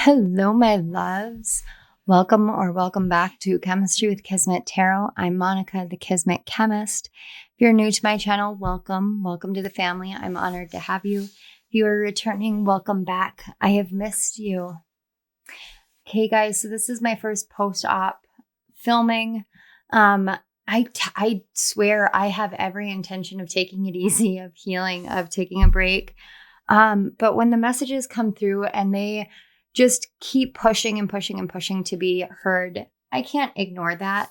Hello, my loves. Welcome back to Chemistry with Kismet Tarot. I'm Monica, the Kismet Chemist. If you're new to my channel, welcome to the family. I'm honored to have you. If you are returning, welcome back. I have missed you. Okay, guys, so this is my first post-op filming. I swear I have every intention of taking it easy, of healing, of taking a break. But when the messages come through and they just keep pushing and pushing and pushing to be heard, I can't ignore that.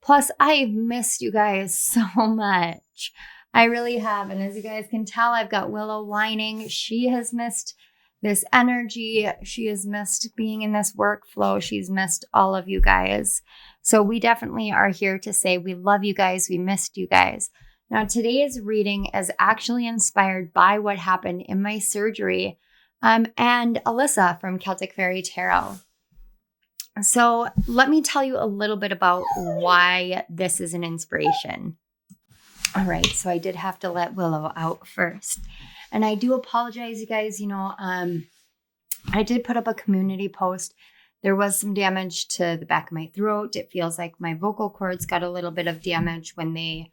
Plus, I've missed you guys so much. I really have. And as you guys can tell, I've got Willow whining. She has missed this energy. She has missed being in this workflow. She's missed all of you guys. So we definitely are here to say we love you guys. We missed you guys. Now, today's reading is actually inspired by what happened in my surgery and Alyssa from Celtic Fairy Tarot. So let me tell you a little bit about why this is an inspiration. All right, so I did have to let Willow out first. And I do apologize, you guys. I did put up a community post. There was some damage to the back of my throat. It feels like my vocal cords got a little bit of damage when they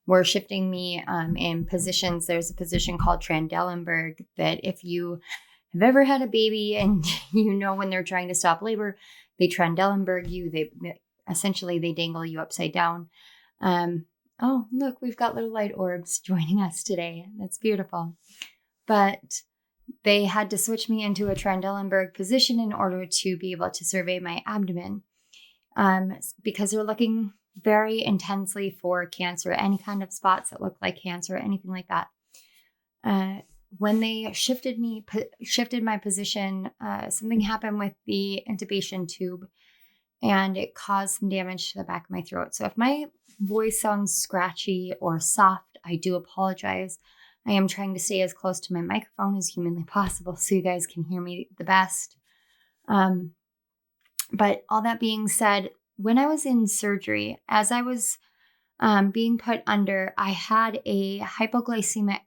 were shifting me in positions. There's a position called Trendelenburg that if you have ever had a baby and when they're trying to stop labor, they Trendelenburg you. They dangle you upside down. Oh, look, we've got little light orbs joining us today. That's beautiful. But they had to switch me into a Trendelenburg position in order to be able to survey my abdomen because they're looking very intensely for cancer, any kind of spots that look like cancer, anything like that. When they shifted my position, something happened with the intubation tube and it caused some damage to the back of my throat. So if my voice sounds scratchy or soft, I do apologize. I am trying to stay as close to my microphone as humanly possible so you guys can hear me the best. But all that being said, when I was in surgery, as I was being put under, I had a hypoglycemic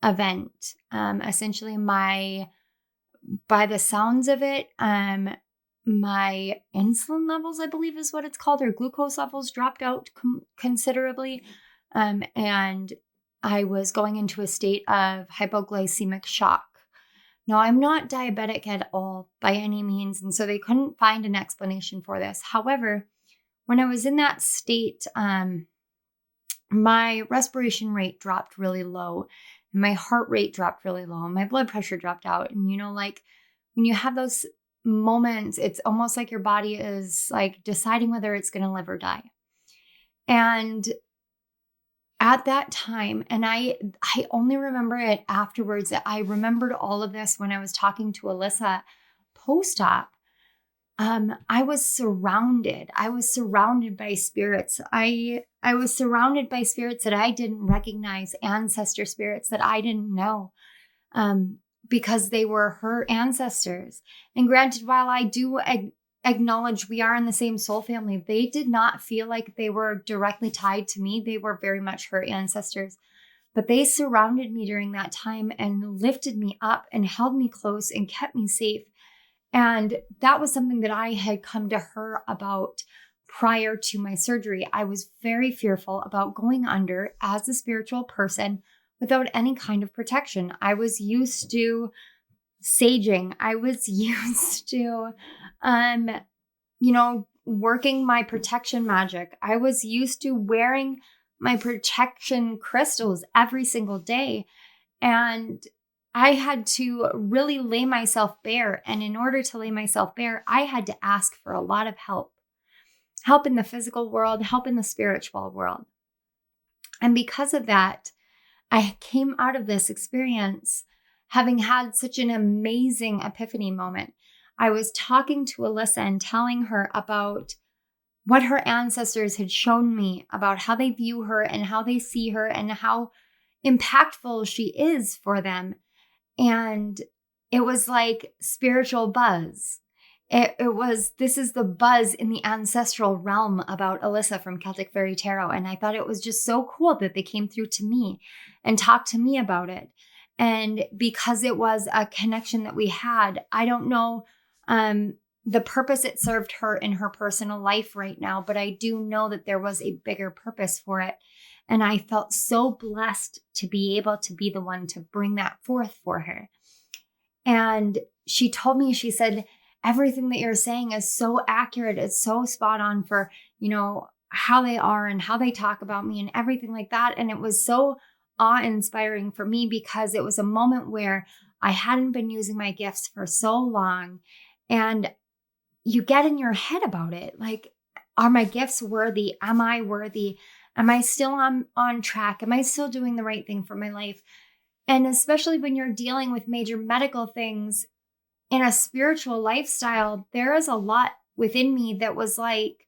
event. Essentially, by the sounds of it, my insulin levels, I believe is what it's called, or glucose levels dropped out considerably. And I was going into a state of hypoglycemic shock. Now, I'm not diabetic at all by any means, and so they couldn't find an explanation for this. However, when I was in that state, my respiration rate dropped really low, and my heart rate dropped really low, and my blood pressure dropped out. And like when you have those moments, it's almost like your body is like deciding whether it's going to live or die. And at that time, and I only remember it afterwards, I remembered all of this when I was talking to Alyssa post-op. I was surrounded by spirits. I was surrounded by spirits that I didn't recognize, ancestor spirits that I didn't know, because they were her ancestors. And granted, while I do acknowledge we are in the same soul family, they did not feel like they were directly tied to me. They were very much her ancestors. But they surrounded me during that time and lifted me up and held me close and kept me safe. And that was something that I had come to her about prior to my surgery. I was very fearful about going under as a spiritual person without any kind of protection. I was used to saging. I was used to, working my protection magic. I was used to wearing my protection crystals every single day. And I had to really lay myself bare. And in order to lay myself bare, I had to ask for a lot of help. Help in the physical world, help in the spiritual world. And because of that, I came out of this experience having had such an amazing epiphany moment. I was talking to Alyssa and telling her about what her ancestors had shown me about how they view her and how they see her and how impactful she is for them. And it was like spiritual buzz. This is the buzz in the ancestral realm about Alyssa from Celtic Fairy Tarot. And I thought it was just so cool that they came through to me and talked to me about it. And because it was a connection that we had, I don't know the purpose it served her in her personal life right now, but I do know that there was a bigger purpose for it. And I felt so blessed to be able to be the one to bring that forth for her. And she told me, she said, everything that you're saying is so accurate. It's so spot on for, how they are and how they talk about me and everything like that. And it was so awe-inspiring for me because it was a moment where I hadn't been using my gifts for so long. And you get in your head about it. Like, are my gifts worthy? Am I worthy? Am I still on track? Am I still doing the right thing for my life? And especially when you're dealing with major medical things in a spiritual lifestyle, there is a lot within me that was like,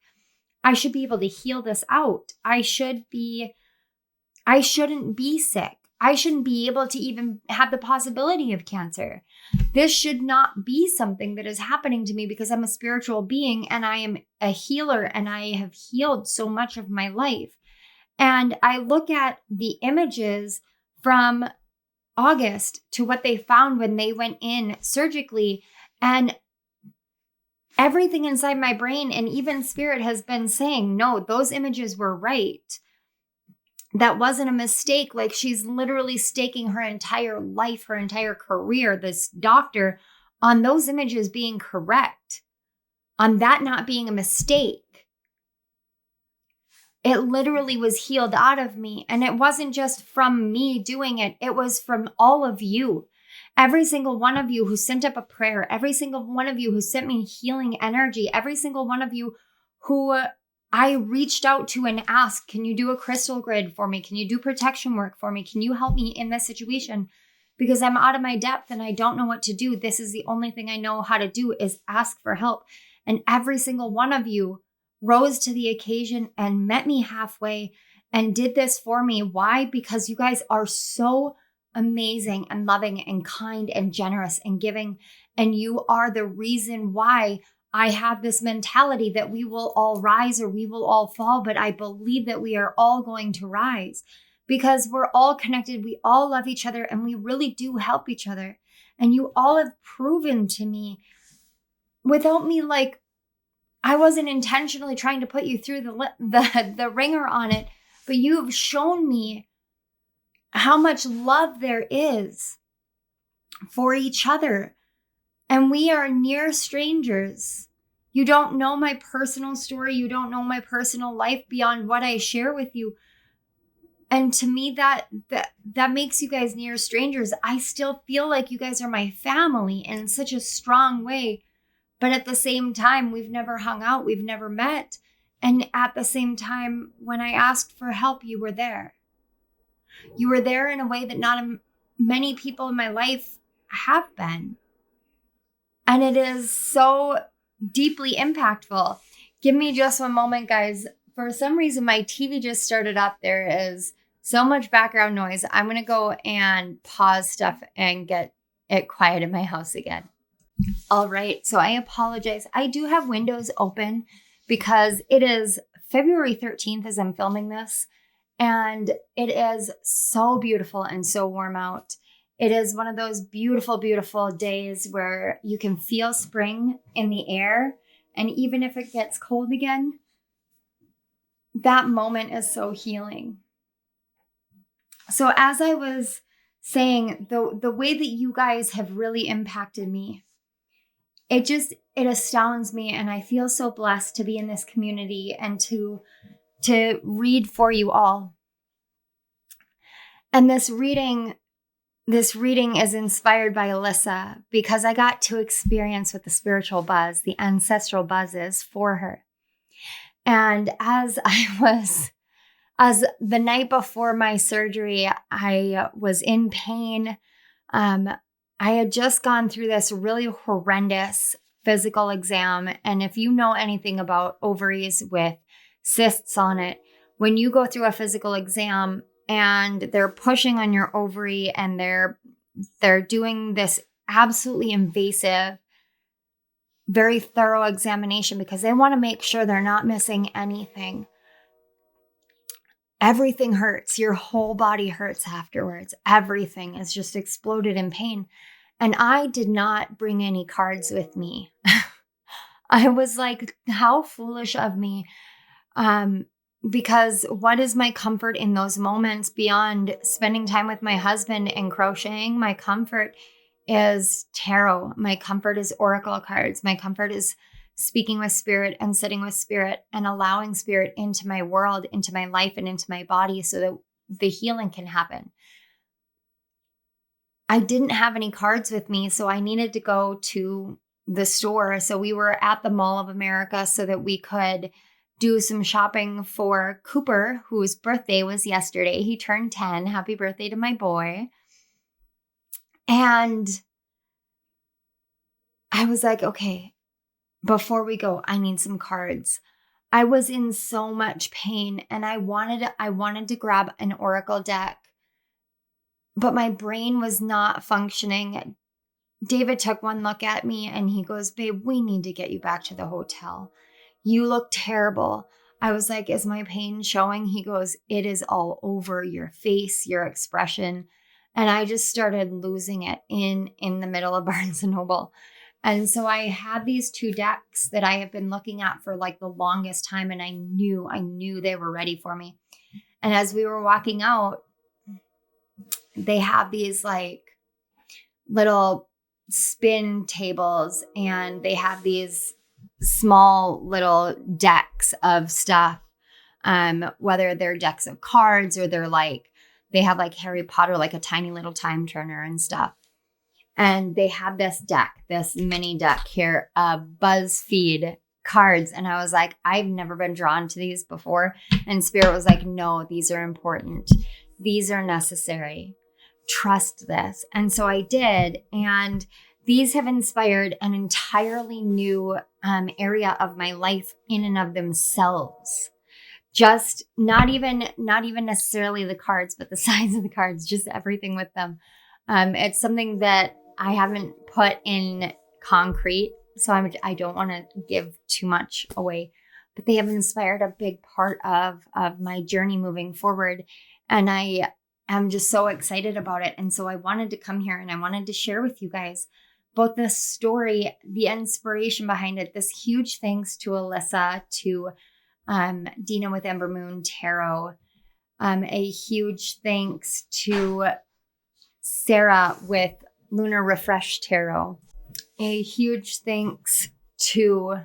I should be able to heal this out. I shouldn't be sick. I shouldn't be able to even have the possibility of cancer. This should not be something that is happening to me because I'm a spiritual being and I am a healer and I have healed so much of my life. And I look at the images from August to what they found when they went in surgically, and everything inside my brain and even spirit has been saying, no, those images were right. That wasn't a mistake. Like, she's literally staking her entire life, her entire career, this doctor, on those images being correct, on that not being a mistake. It literally was healed out of me. And it wasn't just from me doing it. It was from all of you. Every single one of you who sent up a prayer, every single one of you who sent me healing energy, every single one of you who I reached out to and asked, can you do a crystal grid for me? Can you do protection work for me? Can you help me in this situation? Because I'm out of my depth and I don't know what to do. This is the only thing I know how to do is ask for help. And every single one of you rose to the occasion and met me halfway and did this for me. Why? Because you guys are so amazing and loving and kind and generous and giving. And you are the reason why I have this mentality that we will all rise or we will all fall. But I believe that we are all going to rise because we're all connected. We all love each other and we really do help each other. And you all have proven to me without me, like, I wasn't intentionally trying to put you through the ringer on it, but you have shown me how much love there is for each other. And we are near strangers. You don't know my personal story. You don't know my personal life beyond what I share with you. And to me, that makes you guys near strangers. I still feel like you guys are my family in such a strong way. But at the same time, we've never hung out. We've never met. And at the same time, when I asked for help, you were there. You were there in a way that not many people in my life have been. And it is so deeply impactful. Give me just one moment, guys. For some reason, my TV just started up. There is so much background noise. I'm going to go and pause stuff and get it quiet in my house again. All right. So I apologize. I do have windows open because it is February 13th as I'm filming this. And it is so beautiful and so warm out. It is one of those beautiful, beautiful days where you can feel spring in the air. And even if it gets cold again, that moment is so healing. So as I was saying, the way that you guys have really impacted me, it astounds me. And I feel so blessed to be in this community and to read for you all. And this reading is inspired by Alyssa because I got to experience what the spiritual buzz, the ancestral buzz is for her. And as the night before my surgery, I was in pain. I had just gone through this really horrendous physical exam. And if you know anything about ovaries with cysts on it, when you go through a physical exam and they're pushing on your ovary and they're doing this absolutely invasive, very thorough examination because they want to make sure they're not missing anything. Everything hurts. Your whole body hurts afterwards. Everything is just exploded in pain. And I did not bring any cards with me. I was like, how foolish of me. Because what is my comfort in those moments beyond spending time with my husband and crocheting? My comfort is tarot. My comfort is oracle cards. My comfort is speaking with spirit and sitting with spirit and allowing spirit into my world, into my life, and into my body so that the healing can happen. I didn't have any cards with me, so I needed to go to the store. So we were at the Mall of America so that we could do some shopping for Cooper, whose birthday was yesterday. He turned 10. Happy birthday to my boy. And I was like, okay, before we go, I need some cards. I was in so much pain and I wanted to grab an oracle deck, but my brain was not functioning. David took one look at me and he goes, babe, we need to get you back to the hotel. You look terrible. I was like, is my pain showing? He goes, it is all over your face, your expression. And I just started losing it in the middle of Barnes & Noble. And so I had these 2 decks that I have been looking at for like the longest time. And I knew they were ready for me. And as we were walking out, they have these like little spin tables and they have these small little decks of stuff, whether they're decks of cards or they have like Harry Potter, like a tiny little time turner and stuff. And they have this mini deck here of BuzzFeed cards. And I was like, I've never been drawn to these before. And Spirit was like, no, these are important. These are necessary. Trust this. And so I did. And these have inspired an entirely new area of my life in and of themselves. Just not even necessarily the cards, but the size of the cards, just everything with them. It's something that I haven't put in concrete, so I don't want to give too much away, but they have inspired a big part of my journey moving forward. And I'm just so excited about it. And so I wanted to come here and I wanted to share with you guys both the story, the inspiration behind it. This huge thanks to Alyssa, to Dina with Ember Moon Tarot. A huge thanks to Sarah with Lunar Refresh Tarot. A huge thanks to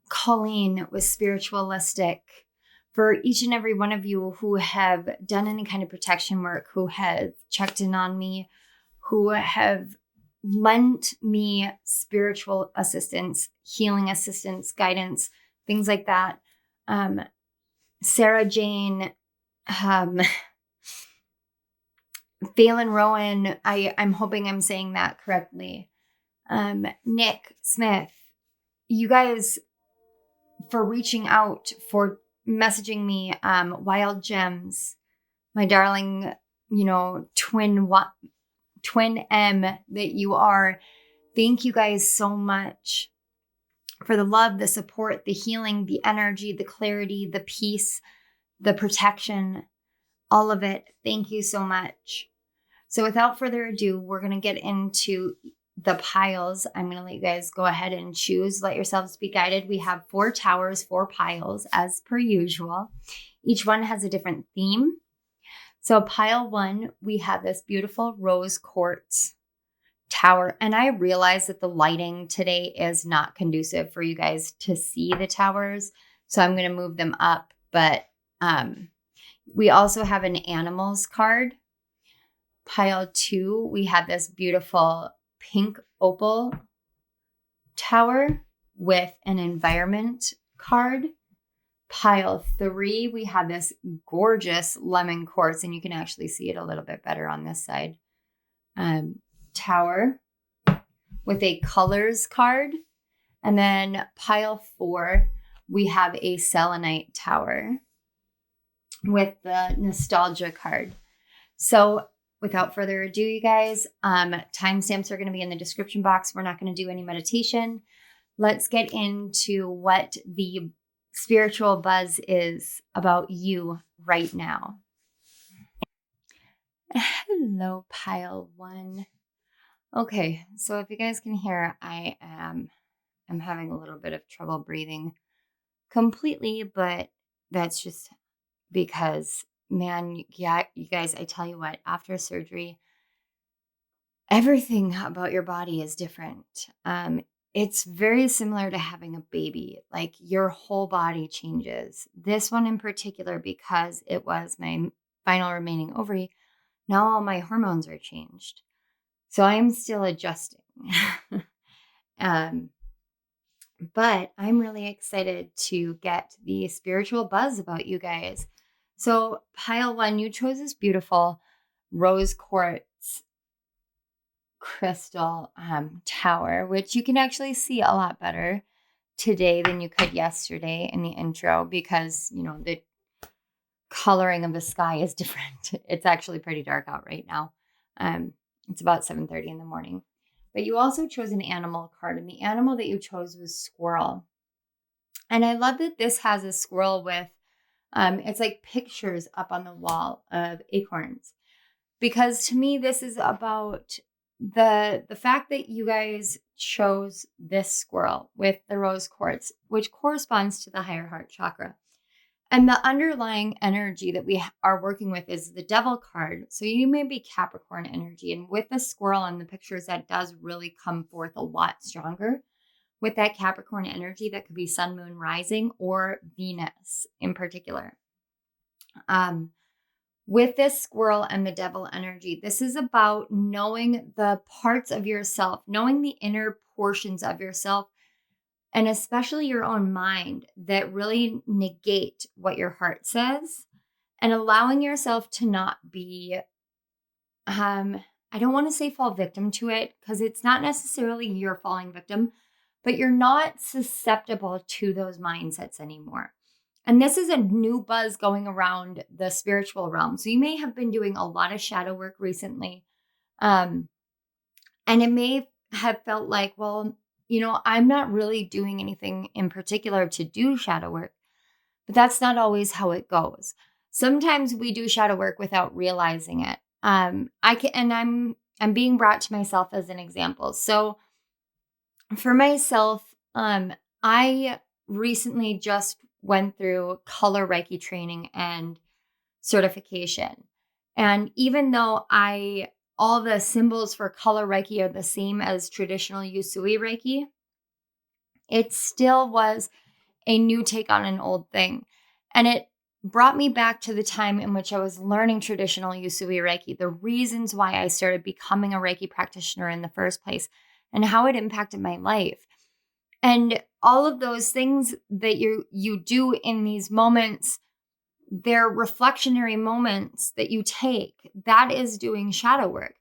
Colleen with Spiritualistic. For each and every one of you who have done any kind of protection work, who have checked in on me, who have lent me spiritual assistance, healing assistance, guidance, things like that. Sarah Jane, Phelan Rowan, I'm hoping I'm saying that correctly. Nick Smith, you guys, for reaching out, for messaging me, Wild Gems, my darling, twin M that you are. Thank you guys so much for the love, the support, the healing, the energy, the clarity, the peace, the protection, all of it. Thank you so much. So without further ado, we're going to get into the piles. I'm going to let you guys go ahead and choose. Let yourselves be guided. We have 4 towers, 4 piles, as per usual. Each one has a different theme. So pile 1, we have this beautiful rose quartz tower. And I realize that the lighting today is not conducive for you guys to see the towers. So I'm going to move them up. But we also have an animals card. Pile 2, we have this beautiful pink opal tower with an environment card. Pile 3, we have this gorgeous lemon quartz, and you can actually see it a little bit better on this side. Tower with a colors card. And then pile 4, we have a selenite tower with the nostalgia card. So without further ado, you guys, timestamps are going to be in the description box. We're not going to do any meditation. Let's get into what the spiritual buzz is about you right now. Hello, pile 1. Okay, so if you guys can hear, I am am having a little bit of trouble breathing completely, but that's just because, man, yeah, you guys, I tell you what, after surgery, everything about your body is different. It's very similar to having a baby. Like your whole body changes. This one in particular, because it was my final remaining ovary, now all my hormones are changed. So I'm still adjusting. um, but I'm really excited to get the spiritual buzz about you guys. So pile one, you chose this beautiful rose quartz crystal tower, which you can actually see a lot better today than you could yesterday in the intro, because, you know, the coloring of the sky is different. It's actually pretty dark out right now. It's about 7:30 in the morning. But you also chose an animal card, and the animal that you chose was squirrel. And I love that this has a squirrel with, it's like pictures up on the wall of acorns. Because to me, this is about the fact that you guys chose this squirrel with the rose quartz, which corresponds to the higher heart chakra. And the underlying energy that we are working with is the devil card. So you may be Capricorn energy. And with the squirrel in the pictures, that does really come forth a lot stronger. With that Capricorn energy, that could be sun, moon, rising, or Venus in particular. With this squirrel and the devil energy, this is about knowing the parts of yourself, knowing the inner portions of yourself, and especially your own mind that really negate what your heart says, and allowing yourself to not be, I don't want to say fall victim to it, because it's not necessarily you're falling victim, but you're not susceptible to those mindsets anymore. And this is a new buzz going around the spiritual realm. So you may have been doing a lot of shadow work recently. And it may have felt like, well, you know, I'm not really doing anything in particular to do shadow work. But that's not always how it goes. Sometimes we do shadow work without realizing it. I'm being brought to myself as an example. So for myself, I recently just went through color reiki training and certification. And even though all the symbols for color reiki are the same as traditional Usui reiki, it still was a new take on an old thing. And it brought me back to the time in which I was learning traditional Usui reiki, the reasons why I started becoming a reiki practitioner in the first place, and how it impacted my life. And all of those things that you do in these moments, they're reflectionary moments that you take. That is doing shadow work.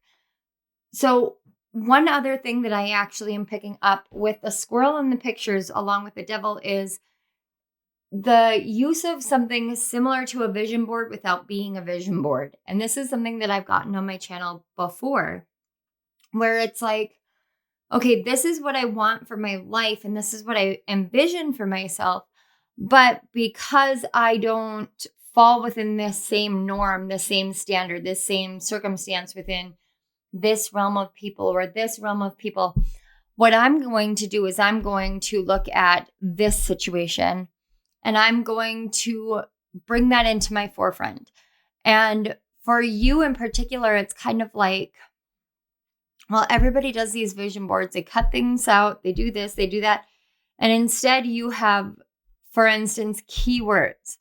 So one other thing that I actually am picking up with the squirrel in the pictures along with the devil is the use of something similar to a vision board without being a vision board. And this is something that I've gotten on my channel before, where it's like, okay, this is what I want for my life, and this is what I envision for myself. But because I don't fall within this same norm, the same standard, this same circumstance within this realm of people or this realm of people, what I'm going to do is I'm going to look at this situation and I'm going to bring that into my forefront. And for you in particular, it's kind of like, well, everybody does these vision boards. They cut things out. They do this, they do that. And instead you have, for instance, keywords.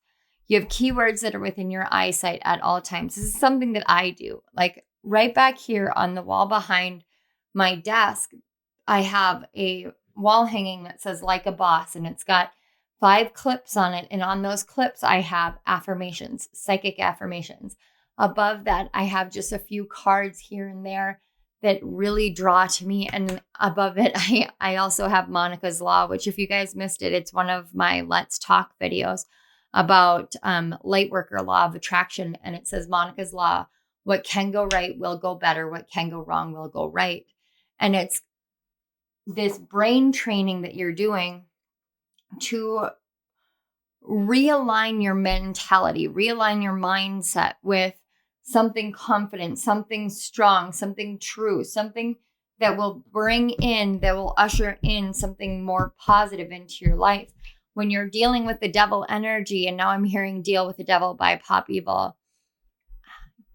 You have keywords that are within your eyesight at all times. This is something that I do. Like right back here on the wall behind my desk, I have a wall hanging that says "Like a Boss," and it's got 5 clips on it. And on those clips, I have affirmations, psychic affirmations. Above that, I have just a few cards here and there that really draw to me. And above it, I also have Monica's Law, which if you guys missed it, it's one of my Let's Talk videos about light worker law of attraction. And it says Monica's Law, what can go right will go better. What can go wrong will go right. And it's this brain training that you're doing to realign your mentality, realign your mindset with something confident, something strong, something true, something that will usher in something more positive into your life. When you're dealing with the devil energy, and now I'm hearing Deal with the Devil by Pop Evil.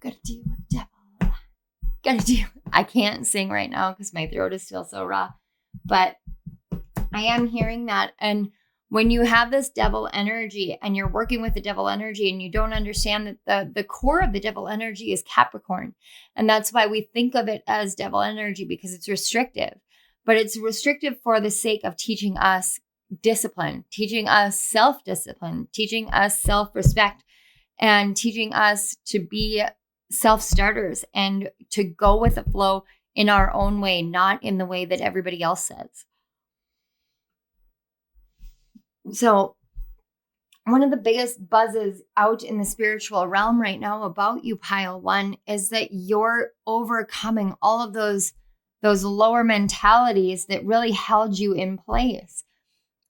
Gotta deal with the devil. I can't sing right now because my throat is still so raw. But I am hearing that. And when you have this devil energy and you're working with the devil energy and you don't understand that the core of the devil energy is Capricorn. And that's why we think of it as devil energy, because it's restrictive. But it's restrictive for the sake of teaching us discipline, teaching us self-discipline, teaching us self-respect, and teaching us to be self-starters and to go with the flow in our own way, not in the way that everybody else says. So one of the biggest buzzes out in the spiritual realm right now about you, Pile One, is that you're overcoming all of those lower mentalities that really held you in place.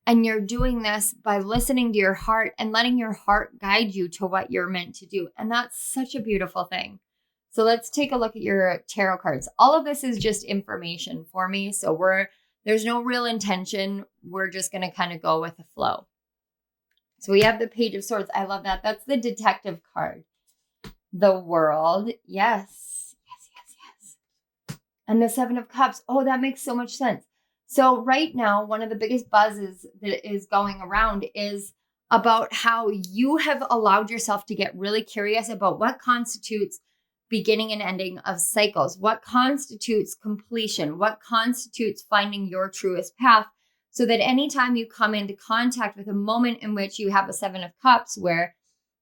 And you're doing this by listening to your heart and letting your heart guide you to what you're meant to do. And that's such a beautiful thing. So let's take a look at your tarot cards. All of this is just information for me. So there's no real intention. We're just going to kind of go with the flow. So we have the Page of Swords. I love that. That's the detective card. The World. Yes. And the Seven of Cups. Oh, that makes so much sense. So right now, one of the biggest buzzes that is going around is about how you have allowed yourself to get really curious about what constitutes beginning and ending of cycles, what constitutes completion, what constitutes finding your truest path, so that anytime you come into contact with a moment in which you have a Seven of Cups, where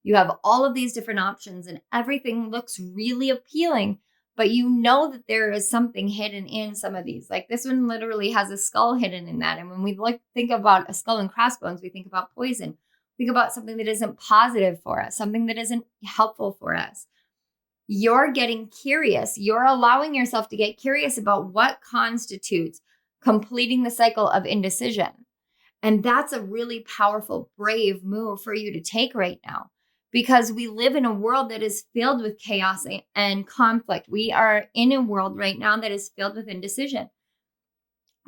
you have all of these different options and everything looks really appealing, but you know that there is something hidden in some of these. Like this one literally has a skull hidden in that. And when we think about a skull and crossbones, we think about poison. Think about something that isn't positive for us, something that isn't helpful for us. You're getting curious. You're allowing yourself to get curious about what constitutes completing the cycle of indecision. And that's a really powerful, brave move for you to take right now, because we live in a world that is filled with chaos and conflict. We are in a world right now that is filled with indecision.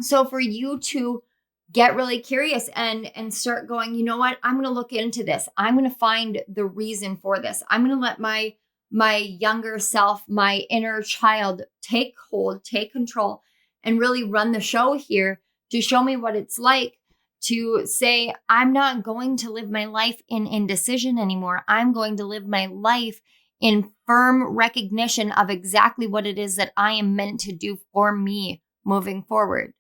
So for you to get really curious and start going, you know what? I'm going to look into this. I'm going to find the reason for this. I'm going to let my younger self, my inner child, take hold, take control, and really run the show here to show me what it's like to say, I'm not going to live my life in indecision anymore. I'm going to live my life in firm recognition of exactly what it is that I am meant to do for me moving forward.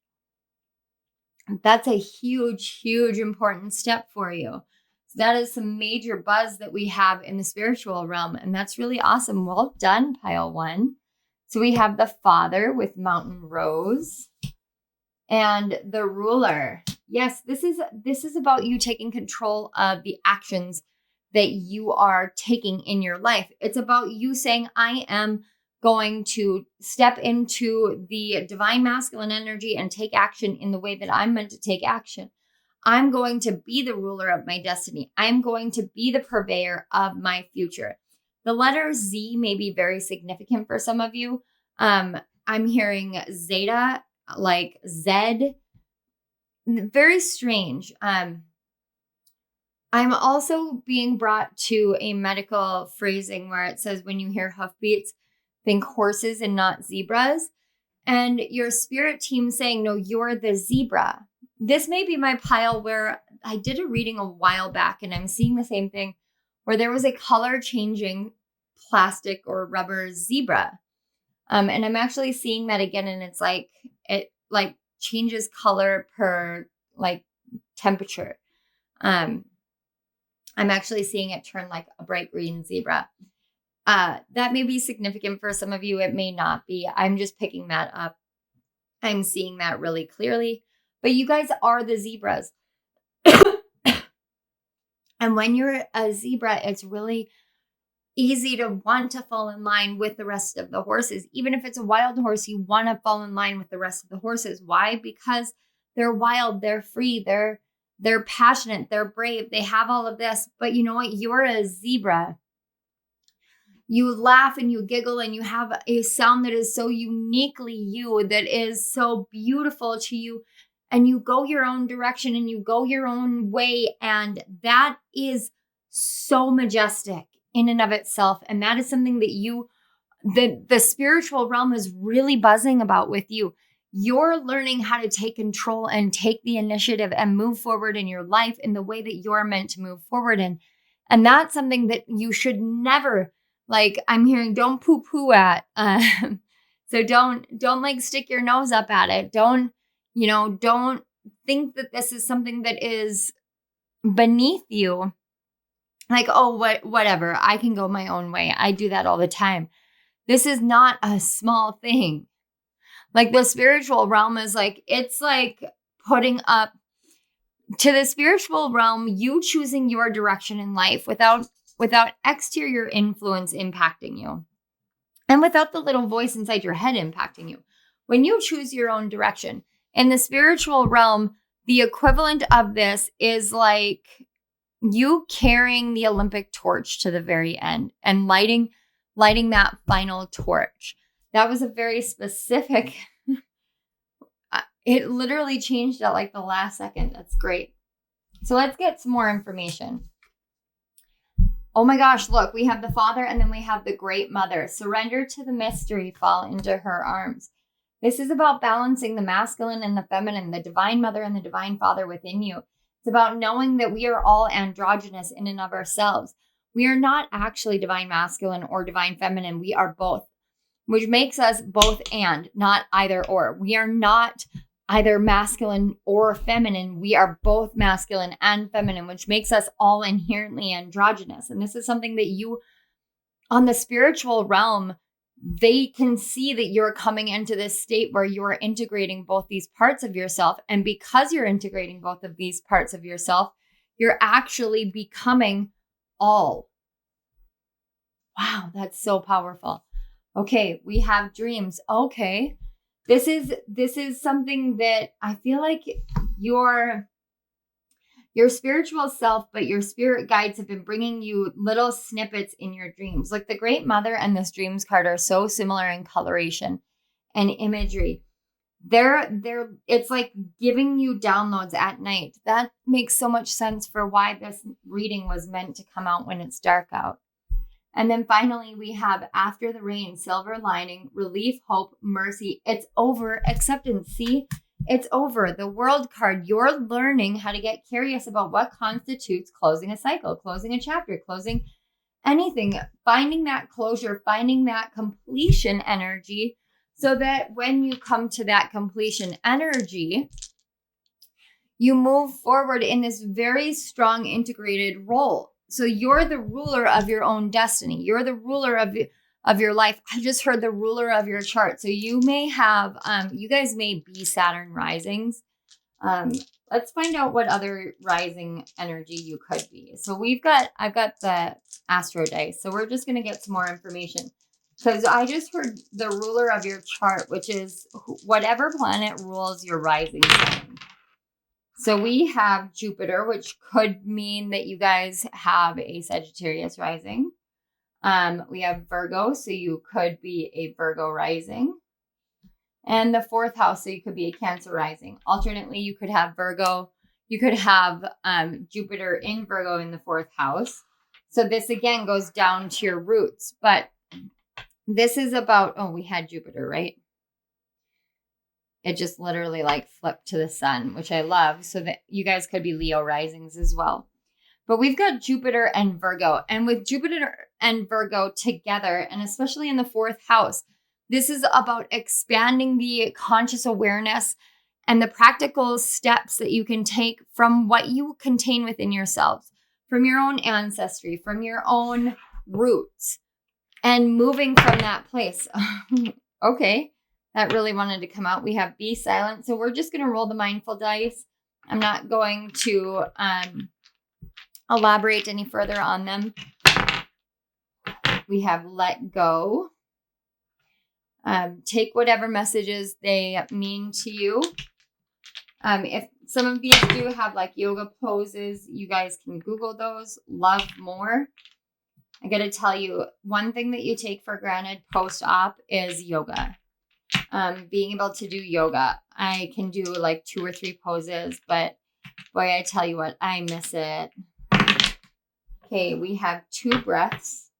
That's a huge, huge important step for you. So that is some major buzz that we have in the spiritual realm. And that's really awesome. Well done, Pile One. So we have the Father with Mountain Rose and the Ruler. Yes, this is about you taking control of the actions that you are taking in your life. It's about you saying, I am going to step into the divine masculine energy and take action in the way that I'm meant to take action. I'm going to be the ruler of my destiny. I'm going to be the purveyor of my future. The letter Z may be very significant for some of you. I'm hearing Zeta, like Z. Very strange. I'm also being brought to a medical phrasing where it says, when you hear hoofbeats, think horses and not zebras. And your spirit team saying, no, you're the zebra. This may be my pile where I did a reading a while back and I'm seeing the same thing where there was a color changing plastic or rubber zebra. And I'm actually seeing that again. And it's like, it like changes color per like temperature. I'm actually seeing it turn like a bright green zebra. That may be significant for some of you. It may not be. I'm just picking that up. I'm seeing that really clearly. But you guys are the zebras. And when you're a zebra, it's really easy to want to fall in line with the rest of the horses. Even if it's a wild horse, you want to fall in line with the rest of the horses. Why? Because they're wild, they're free, they're passionate, they're brave, they have all of this. But you know what? You're a zebra. you laugh and you giggle and you have a sound that is so uniquely you, that is so beautiful to you, and you go your own direction and you go your own way. And that is so majestic in and of itself. And that is something that the spiritual realm is really buzzing about with you. You're learning how to take control and take the initiative and move forward in your life in the way that you're meant to move forward in. And that's something that you should never, like I'm hearing, don't poo-poo at. So don't like stick your nose up at it. Don't think that this is something that is beneath you. Like, oh, whatever, I can go my own way. I do that all the time. This is not a small thing. Like the spiritual realm is like, it's like putting up to the spiritual realm, you choosing your direction in life without exterior influence impacting you. And without the little voice inside your head impacting you. When you choose your own direction in the spiritual realm, the equivalent of this is like you carrying the Olympic torch to the very end and lighting that final torch. That was a very specific, it literally changed at like the last second. That's great. So let's get some more information. Oh my gosh, look, we have the Father and then we have the Great Mother. Surrender to the mystery, fall into her arms. This is about balancing the masculine and the feminine, the Divine Mother and the Divine Father within you. It's about knowing that we are all androgynous in and of ourselves. We are not actually divine masculine or divine feminine. We are both, which makes us both and, not either or. We are not either masculine or feminine. We are both masculine and feminine, which makes us all inherently androgynous. And this is something that you, on the spiritual realm, they can see that you're coming into this state where you're integrating both these parts of yourself. And because you're integrating both of these parts of yourself, you're actually becoming all. Wow, that's so powerful. Okay, we have dreams. Okay. This is something that I feel like your spiritual self, but your spirit guides have been bringing you little snippets in your dreams. Like the Great Mother and this dreams card are so similar in coloration and imagery. It's like giving you downloads at night. That makes so much sense for why this reading was meant to come out when it's dark out. And then finally, we have after the rain, silver lining, relief, hope, mercy. It's over, acceptance. See, it's over. The World card, you're learning how to get curious about what constitutes closing a cycle, closing a chapter, closing anything, finding that closure, finding that completion energy, so that when you come to that completion energy, you move forward in this very strong integrated role. So you're the ruler of your own destiny. You're the ruler of your life. I just heard the ruler of your chart. So you may have, you guys may be Saturn risings. Let's find out what other rising energy you could be. So I've got the Astro dice. So we're just going to get some more information. Because I just heard the ruler of your chart, which is whatever planet rules your rising sign. So we have Jupiter, which could mean that you guys have a Sagittarius rising. We have Virgo, so you could be a Virgo rising. And the fourth house, so you could be a Cancer rising. Alternately, you could have Virgo. You could have Jupiter in Virgo in the fourth house. So this again goes down to your roots. But this is about, we had Jupiter, right? It just literally like flipped to the sun, which I love. So that you guys could be Leo risings as well. But we've got Jupiter and Virgo. And with Jupiter and Virgo together, and especially in the fourth house, this is about expanding the conscious awareness and the practical steps that you can take from what you contain within yourselves, from your own ancestry, from your own roots, and moving from that place. Okay. That really wanted to come out. We have be silent. So we're just going to roll the mindful dice. I'm not going to elaborate any further on them. We have let go. Take whatever messages they mean to you. If some of these do have like yoga poses, you guys can Google those. Love more. I got to tell you, one thing that you take for granted post-op is yoga. Being able to do yoga. I can do like 2 or 3 poses, but boy, I tell you what, I miss it. Okay, we have 2 breaths.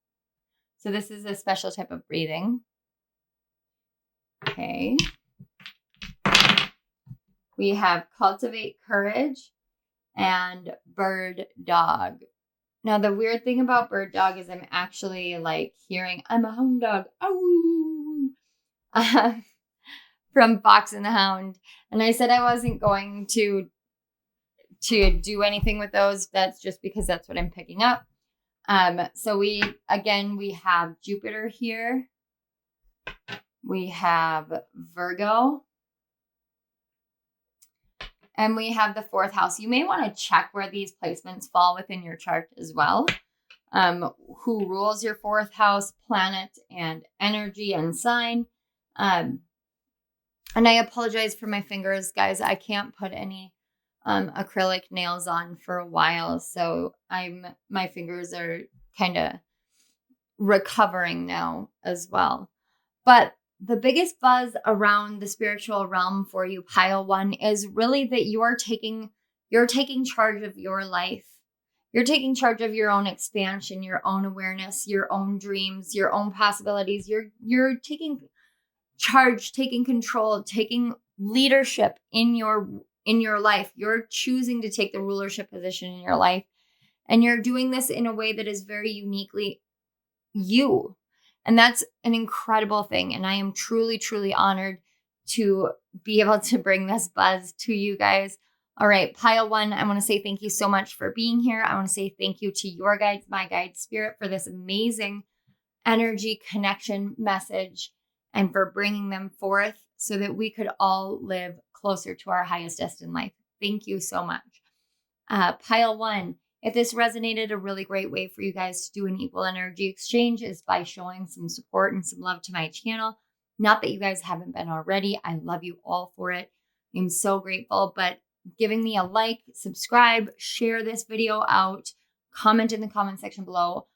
So this is a special type of breathing. Okay. We have cultivate courage and bird dog. Now, the weird thing about bird dog is I'm actually like hearing, I'm a hound dog. Oh, from Fox and the Hound. And I said I wasn't going to do anything with those. That's just because that's what I'm picking up. So we have Jupiter here. We have Virgo. And we have the 4th house. You may want to check where these placements fall within your chart as well. Who rules your 4th house, planet, and energy and sign. And I apologize for my fingers, guys. I can't put any acrylic nails on for a while. So my fingers are kind of recovering now as well. But the biggest buzz around the spiritual realm for you, pile 1, is really that you're taking charge of your life. You're taking charge of your own expansion, your own awareness, your own dreams, your own possibilities. You're taking charge, taking control, taking leadership in your life. You're choosing to take the rulership position in your life. And you're doing this in a way that is very uniquely you. And that's an incredible thing. And I am truly, truly honored to be able to bring this buzz to you guys. All right, pile 1, I want to say thank you so much for being here. I want to say thank you to your guides, my guide spirit, for this amazing energy connection message and for bringing them forth so that we could all live closer to our highest destined life. Thank you so much. Pile 1. If this resonated, a really great way for you guys to do an equal energy exchange is by showing some support and some love to my channel. Not that you guys haven't been already. I love you all for it. I'm so grateful. But giving me a like, subscribe, share this video out, comment in the comment section below.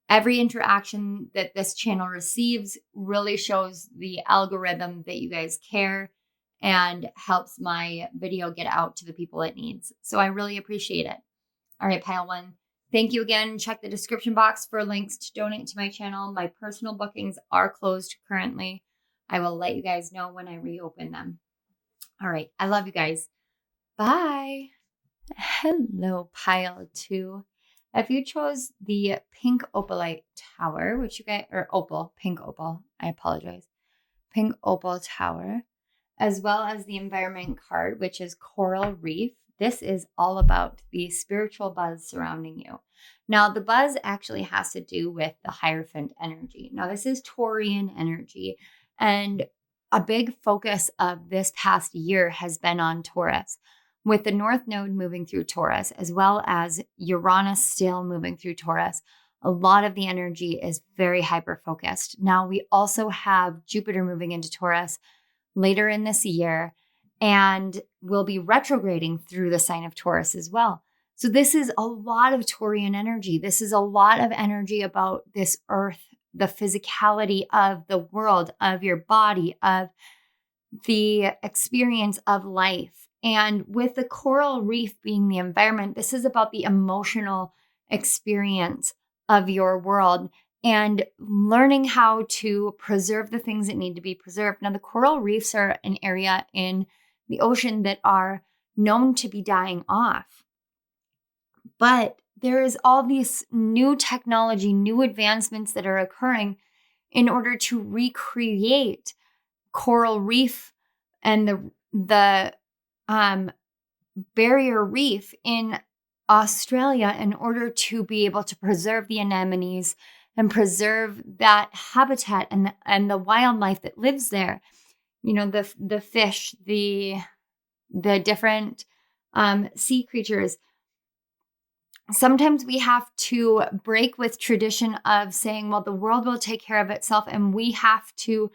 Every interaction that this channel receives really shows the algorithm that you guys care and helps my video get out to the people it needs. So I really appreciate it. All right, pile 1. Thank you again. Check the description box for links to donate to my channel. My personal bookings are closed currently. I will let you guys know when I reopen them. All right. I love you guys. Bye. Hello, pile 2. If you chose the pink opalite tower, which you guys, or opal, pink opal, I apologize. Pink opal tower, as well as the environment card, which is coral reef. This is all about the spiritual buzz surrounding you. Now, the buzz actually has to do with the Hierophant energy. Now, this is Taurian energy, and a big focus of this past year has been on Taurus, with the North Node moving through Taurus, as well as Uranus still moving through Taurus. A lot of the energy is very hyper-focused. Now, we also have Jupiter moving into Taurus later in this year, and will be retrograding through the sign of Taurus as well. So this is a lot of Taurian energy. This is a lot of energy about this earth, the physicality of the world, of your body, of the experience of life. And with the coral reef being the environment, this is about the emotional experience of your world and learning how to preserve the things that need to be preserved. Now, the coral reefs are an area in the ocean that are known to be dying off. But there is all these new technology, new advancements that are occurring in order to recreate coral reef and the barrier reef in Australia in order to be able to preserve the anemones and preserve that habitat and the wildlife that lives there. You know, the fish, the different sea creatures. Sometimes we have to break with tradition of saying, well, the world will take care of itself, and we have to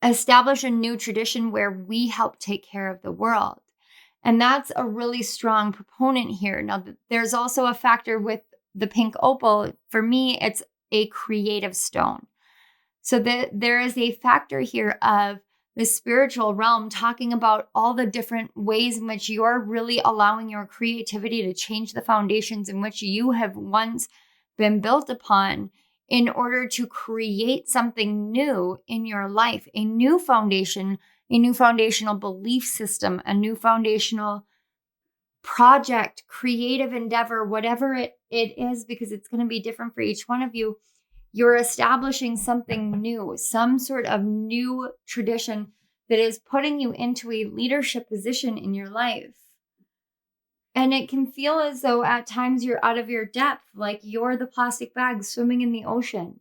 establish a new tradition where we help take care of the world. And that's a really strong proponent here. Now, there's also a factor with the pink opal, for me, it's a creative stone. So there is a factor here of the spiritual realm talking about all the different ways in which you're really allowing your creativity to change the foundations in which you have once been built upon in order to create something new in your life, a new foundation, a new foundational belief system, a new foundational project, creative endeavor, whatever it is, because it's going to be different for each one of you. You're establishing something new, some sort of new tradition that is putting you into a leadership position in your life. And it can feel as though at times you're out of your depth, like you're the plastic bag swimming in the ocean.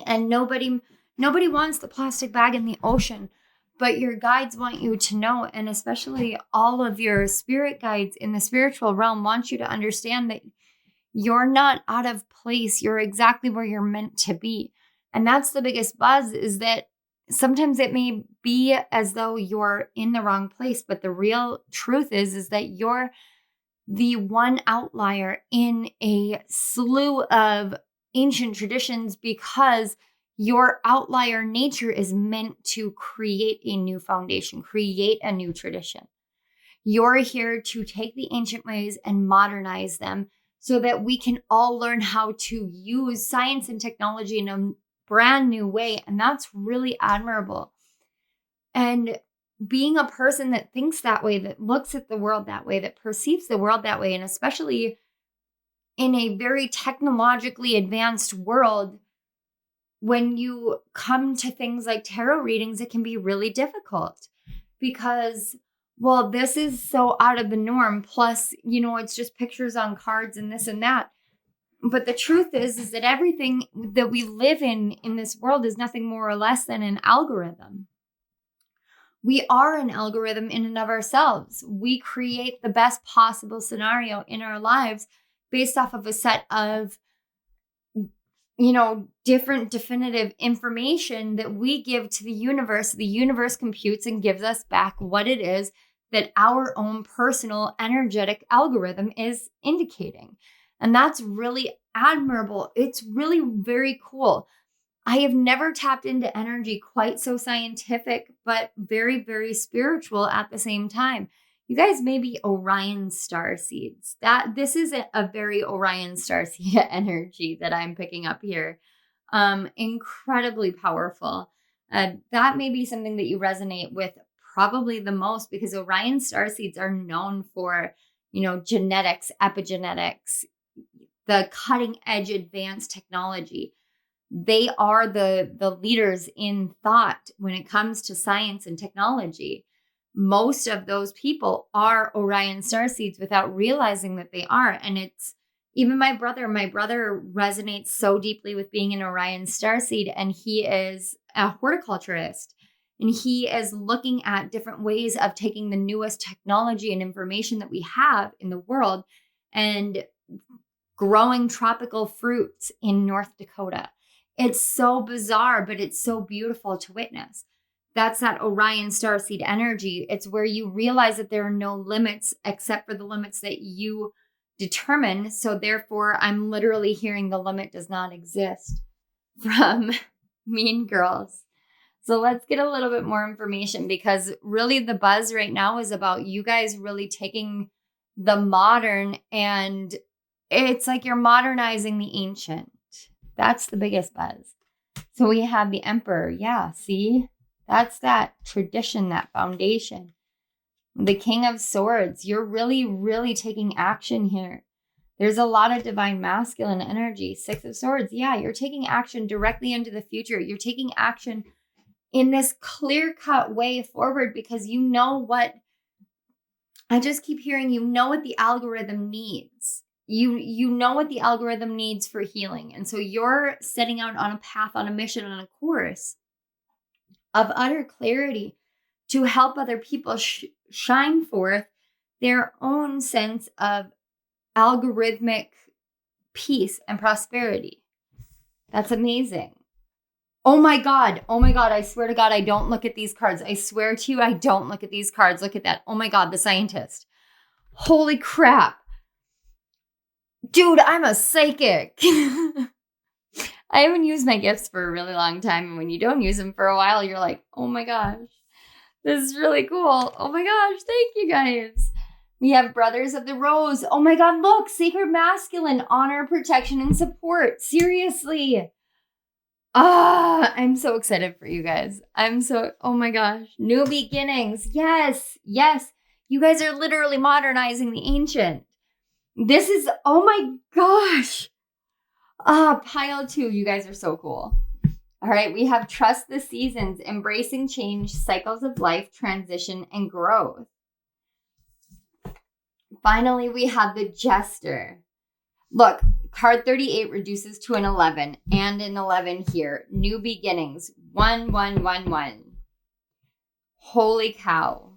And nobody wants the plastic bag in the ocean, but your guides want you to know, and especially all of your spirit guides in the spiritual realm want you to understand that you're not out of place. You're exactly where you're meant to be. And that's the biggest buzz, is that sometimes it may be as though you're in the wrong place, but the real truth is that you're the one outlier in a slew of ancient traditions, because your outlier nature is meant to create a new foundation, create a new tradition. You're here to take the ancient ways and modernize them so that we can all learn how to use science and technology in a brand new way. And that's really admirable. And being a person that thinks that way, that looks at the world that way, that perceives the world that way, and especially in a very technologically advanced world, when you come to things like tarot readings, it can be really difficult because, well, this is so out of the norm. Plus, it's just pictures on cards and this and that. But the truth is that everything that we live in this world is nothing more or less than an algorithm. We are an algorithm in and of ourselves. We create the best possible scenario in our lives based off of a set of, different definitive information that we give to the universe. The universe computes and gives us back what it is that our own personal energetic algorithm is indicating. And that's really admirable. It's really very cool. I have never tapped into energy quite so scientific, but very, very spiritual at the same time. You guys may be Orion star seeds. This is a very Orion star seed energy that I'm picking up here. Incredibly powerful. That may be something that you resonate with probably the most, because Orion star seeds are known for, genetics, epigenetics, the cutting edge advanced technology. They are the leaders in thought when it comes to science and technology. Most of those people are Orion starseeds without realizing that they are. And it's even my brother resonates so deeply with being an Orion starseed, and he is a horticulturist. And he is looking at different ways of taking the newest technology and information that we have in the world and growing tropical fruits in North Dakota. It's so bizarre, but it's so beautiful to witness. That's that Orion starseed energy. It's where you realize that there are no limits except for the limits that you determine. So therefore, I'm literally hearing the limit does not exist from Mean Girls. So let's get a little bit more information, because really the buzz right now is about you guys really taking the modern, and it's like you're modernizing the ancient. That's the biggest buzz. So we have the Emperor. Yeah, see? That's that tradition, that foundation. The King of Swords. You're really, really taking action here. There's a lot of divine masculine energy. Six of Swords. Yeah, you're taking action directly into the future. You're taking action in this clear-cut way forward, because you know what, I just keep hearing, what the algorithm needs. You know what the algorithm needs for healing. And so you're setting out on a path, on a mission, on a course of utter clarity to help other people shine forth their own sense of algorithmic peace and prosperity. That's amazing. Oh my God. I swear to God, I don't look at these cards. I swear to you, I don't look at these cards. Look at that. Oh my God, the Scientist. Holy crap. Dude, I'm a psychic. I haven't used my gifts for a really long time. And when you don't use them for a while, you're like, oh my gosh, this is really cool. Oh my gosh, thank you guys. We have Brothers of the Rose. Oh my God, look, Sacred Masculine, honor, protection, and support. Seriously. I'm so excited for you guys. Oh my gosh. New beginnings. Yes, yes. You guys are literally modernizing the ancient. This is, oh my gosh. Pile 2. You guys are so cool. All right, we have Trust the Seasons, embracing change, cycles of life, transition, and growth. Finally, we have the Jester. Look, card 38 reduces to an 11 and an 11 here. New beginnings. 1, 1, 1, 1. Holy cow.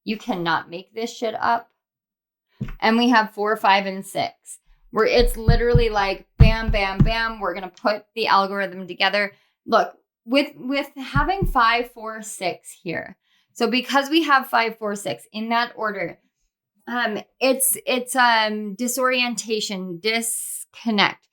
You cannot make this shit up. And we have 4, 5, and 6. Where it's literally like bam, bam, bam. We're going to put the algorithm together. Look, with having 5, 4, 6 here. So because we have 5, 4, 6 in that order, it's disorientation, disconnect.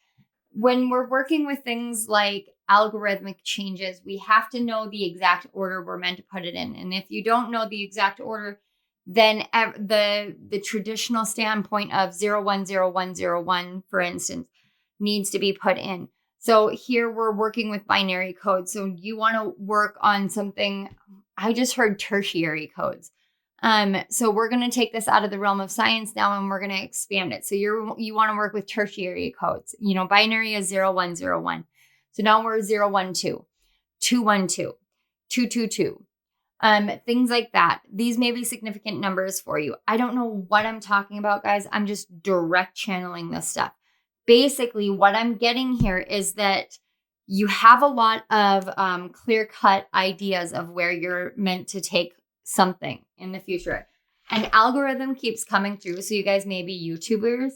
When we're working with things like algorithmic changes, we have to know the exact order we're meant to put it in. And if you don't know the exact order, then the traditional standpoint of 010101, for instance, needs to be put in. So here we're working with binary codes. So you want to work on something. I just heard tertiary codes. So we're going to take this out of the realm of science now and we're going to expand it. So you want to work with tertiary codes. You know, binary is 0101. So now we're 012, 212, 222. Things like that. These may be significant numbers for you. I don't know what I'm talking about, guys. I'm just direct channeling this stuff. Basically, what I'm getting here is that you have a lot of clear-cut ideas of where you're meant to take something in the future. An algorithm keeps coming through, so you guys may be YouTubers,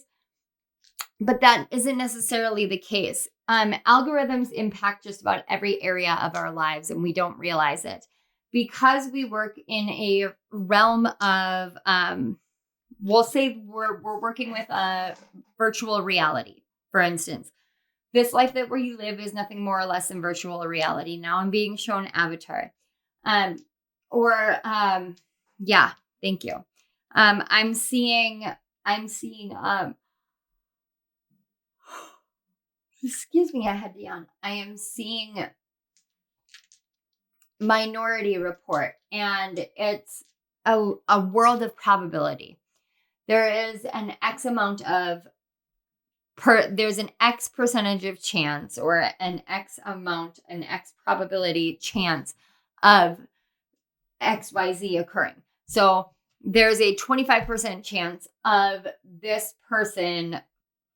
but that isn't necessarily the case. Algorithms impact just about every area of our lives, and we don't realize it. Because we work in a realm of, we'll say we're working with a virtual reality, for instance. This life that where you live is nothing more or less than virtual reality. Now I'm being shown Avatar. Yeah, thank you. I'm seeing, excuse me, I had to yawn. I am seeing Minority Report, and it's a world of probability. There is an X amount of there's an X percentage of chance, or an X probability chance of XYZ occurring. So there's a 25% chance of this person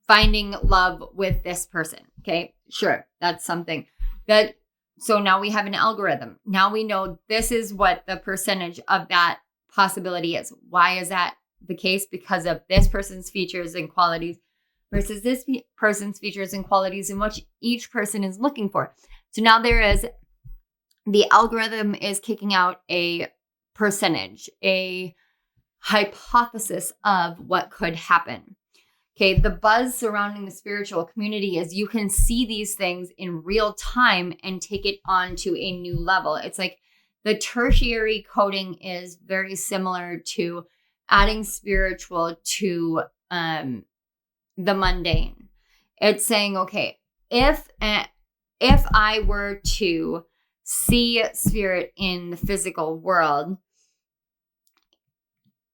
finding love with this person. Okay, sure, that's something that. So now we have an algorithm. Now we know this is what the percentage of that possibility is. Why is that the case? Because of this person's features and qualities versus this person's features and qualities, and what each person is looking for. So now the algorithm is kicking out a percentage, a hypothesis of what could happen. Okay, the buzz surrounding the spiritual community is you can see these things in real time and take it on to a new level. It's like the tertiary coding is very similar to adding spiritual to the mundane. It's saying, okay, if I were to see spirit in the physical world,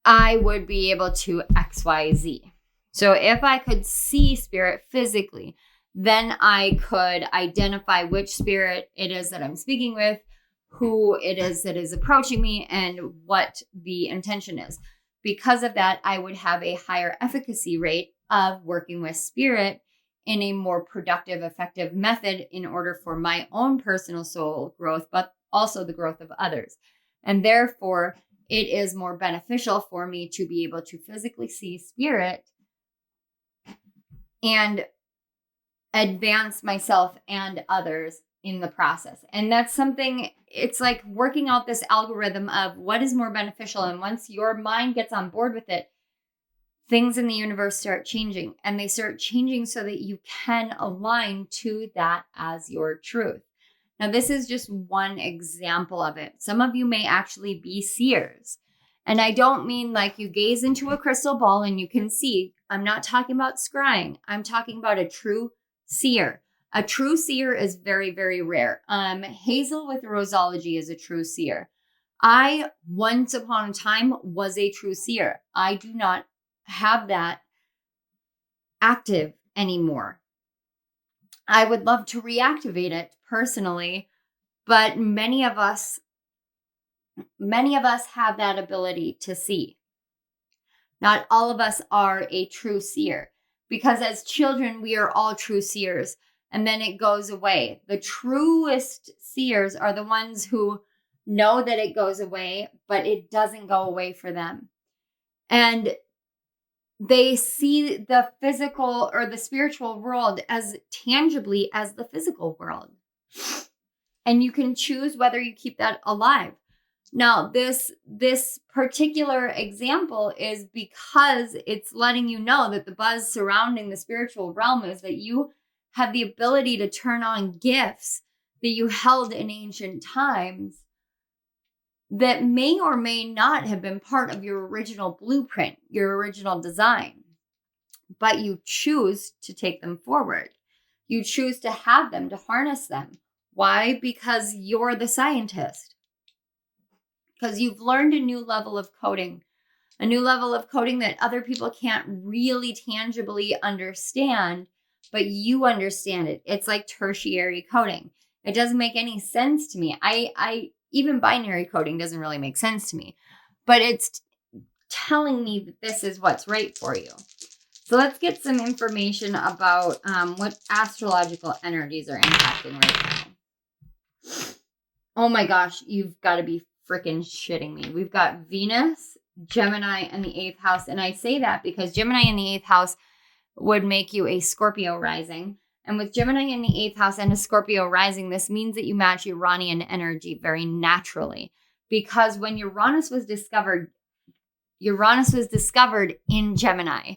I would be able to XYZ. So if I could see spirit physically, then I could identify which spirit it is that I'm speaking with, who it is that is approaching me, and what the intention is. Because of that, I would have a higher efficacy rate of working with spirit in a more productive, effective method in order for my own personal soul growth, but also the growth of others. And therefore, it is more beneficial for me to be able to physically see spirit and advance myself and others in the process. And that's something, it's like working out this algorithm of what is more beneficial. And once your mind gets on board with it, things in the universe start changing, and they start changing so that you can align to that as your truth. Now, this is just one example of it. Some of you may actually be seers. And I don't mean like you gaze into a crystal ball and you can see. I'm not talking about scrying. I'm talking about a true seer. A true seer is very, very rare. Hazel with Rosology is a true seer. I, once upon a time, was a true seer. I do not have that active anymore. I would love to reactivate it personally, but many of us have that ability to see. Not all of us are a true seer, because as children, we are all true seers, and then it goes away. The truest seers are the ones who know that it goes away, but it doesn't go away for them. And they see the physical or the spiritual world as tangibly as the physical world. And you can choose whether you keep that alive. Now, this particular example is because it's letting you know that the buzz surrounding the spiritual realm is that you have the ability to turn on gifts that you held in ancient times that may or may not have been part of your original blueprint, your original design, but you choose to take them forward. You choose to have them, to harness them. Why? Because you're the scientist. Because you've learned a new level of coding that other people can't really tangibly understand, but you understand it. It's like tertiary coding. It doesn't make any sense to me. Even binary coding doesn't really make sense to me, but it's telling me that this is what's right for you. So let's get some information about what astrological energies are impacting right now. Oh my gosh, you've got to be freaking shitting me. We've got Venus, Gemini, and the 8th house. And I say that because Gemini in the 8th house would make you a Scorpio rising. And with Gemini in the 8th house and a Scorpio rising, this means that you match Uranian energy very naturally. Because when Uranus was discovered in Gemini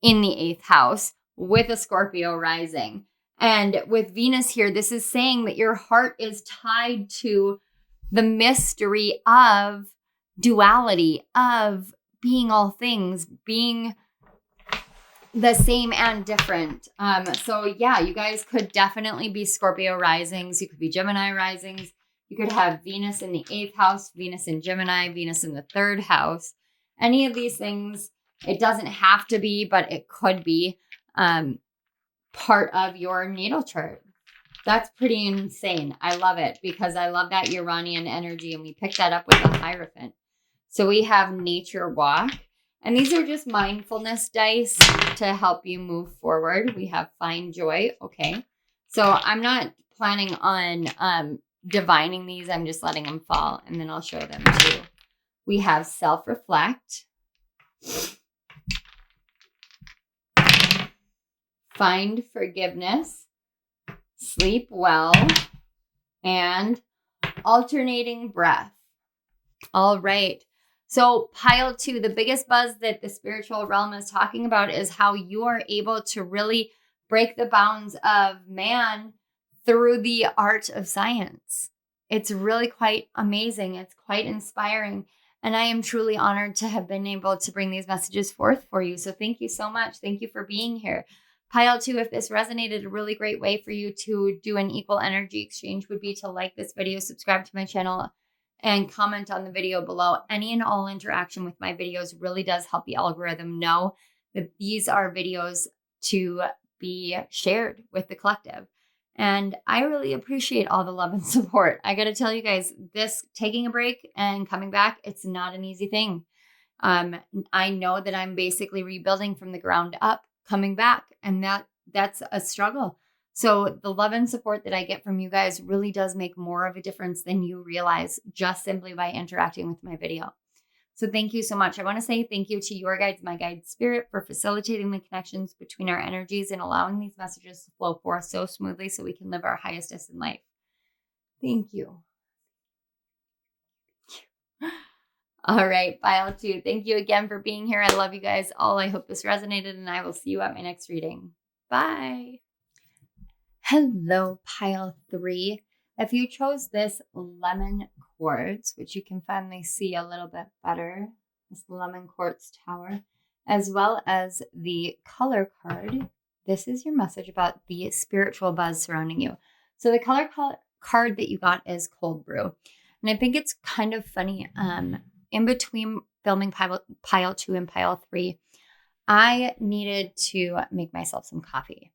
in the 8th house with a Scorpio rising. And with Venus here, this is saying that your heart is tied to the mystery of duality, of being all things, being the same and different. So yeah, you guys could definitely be Scorpio risings. You could be Gemini risings. You could have Venus in the 8th house, Venus in Gemini, Venus in the 3rd house. Any of these things, it doesn't have to be, but it could be part of your natal chart. That's pretty insane. I love it because I love that Uranian energy, and we picked that up with the Hierophant. So we have Nature Walk, and these are just mindfulness dice to help you move forward. We have Find Joy. Okay. So I'm not planning on divining these. I'm just letting them fall, and then I'll show them too. We have Self-Reflect, Find Forgiveness, Sleep Well, and Alternating Breath. All right. So pile 2, the biggest buzz that the spiritual realm is talking about is how you are able to really break the bounds of man through the art of science. It's really quite amazing. It's quite inspiring. And I am truly honored to have been able to bring these messages forth for you. So thank you so much. Thank you for being here. Pile 2, if this resonated, a really great way for you to do an equal energy exchange would be to like this video, subscribe to my channel, and comment on the video below. Any and all interaction with my videos really does help the algorithm know that these are videos to be shared with the collective. And I really appreciate all the love and support. I got to tell you guys, this taking a break and coming back, it's not an easy thing. I know that I'm basically rebuilding from the ground up, coming back, and that's a struggle. So the love and support that I get from you guys really does make more of a difference than you realize just simply by interacting with my video. So thank you so much. I want to say thank you to your guides, my guide spirit, for facilitating the connections between our energies and allowing these messages to flow for us so smoothly so we can live our highest in life. Thank you. All right, pile 2. Thank you again for being here. I love you guys all. I hope this resonated, and I will see you at my next reading. Bye. Hello, pile 3. If you chose this lemon quartz, which you can finally see a little bit better, this lemon quartz tower, as well as the color card, this is your message about the spiritual buzz surrounding you. So the color card that you got is cold brew. And I think it's kind of funny. In between filming pile 2 and pile 3, I needed to make myself some coffee.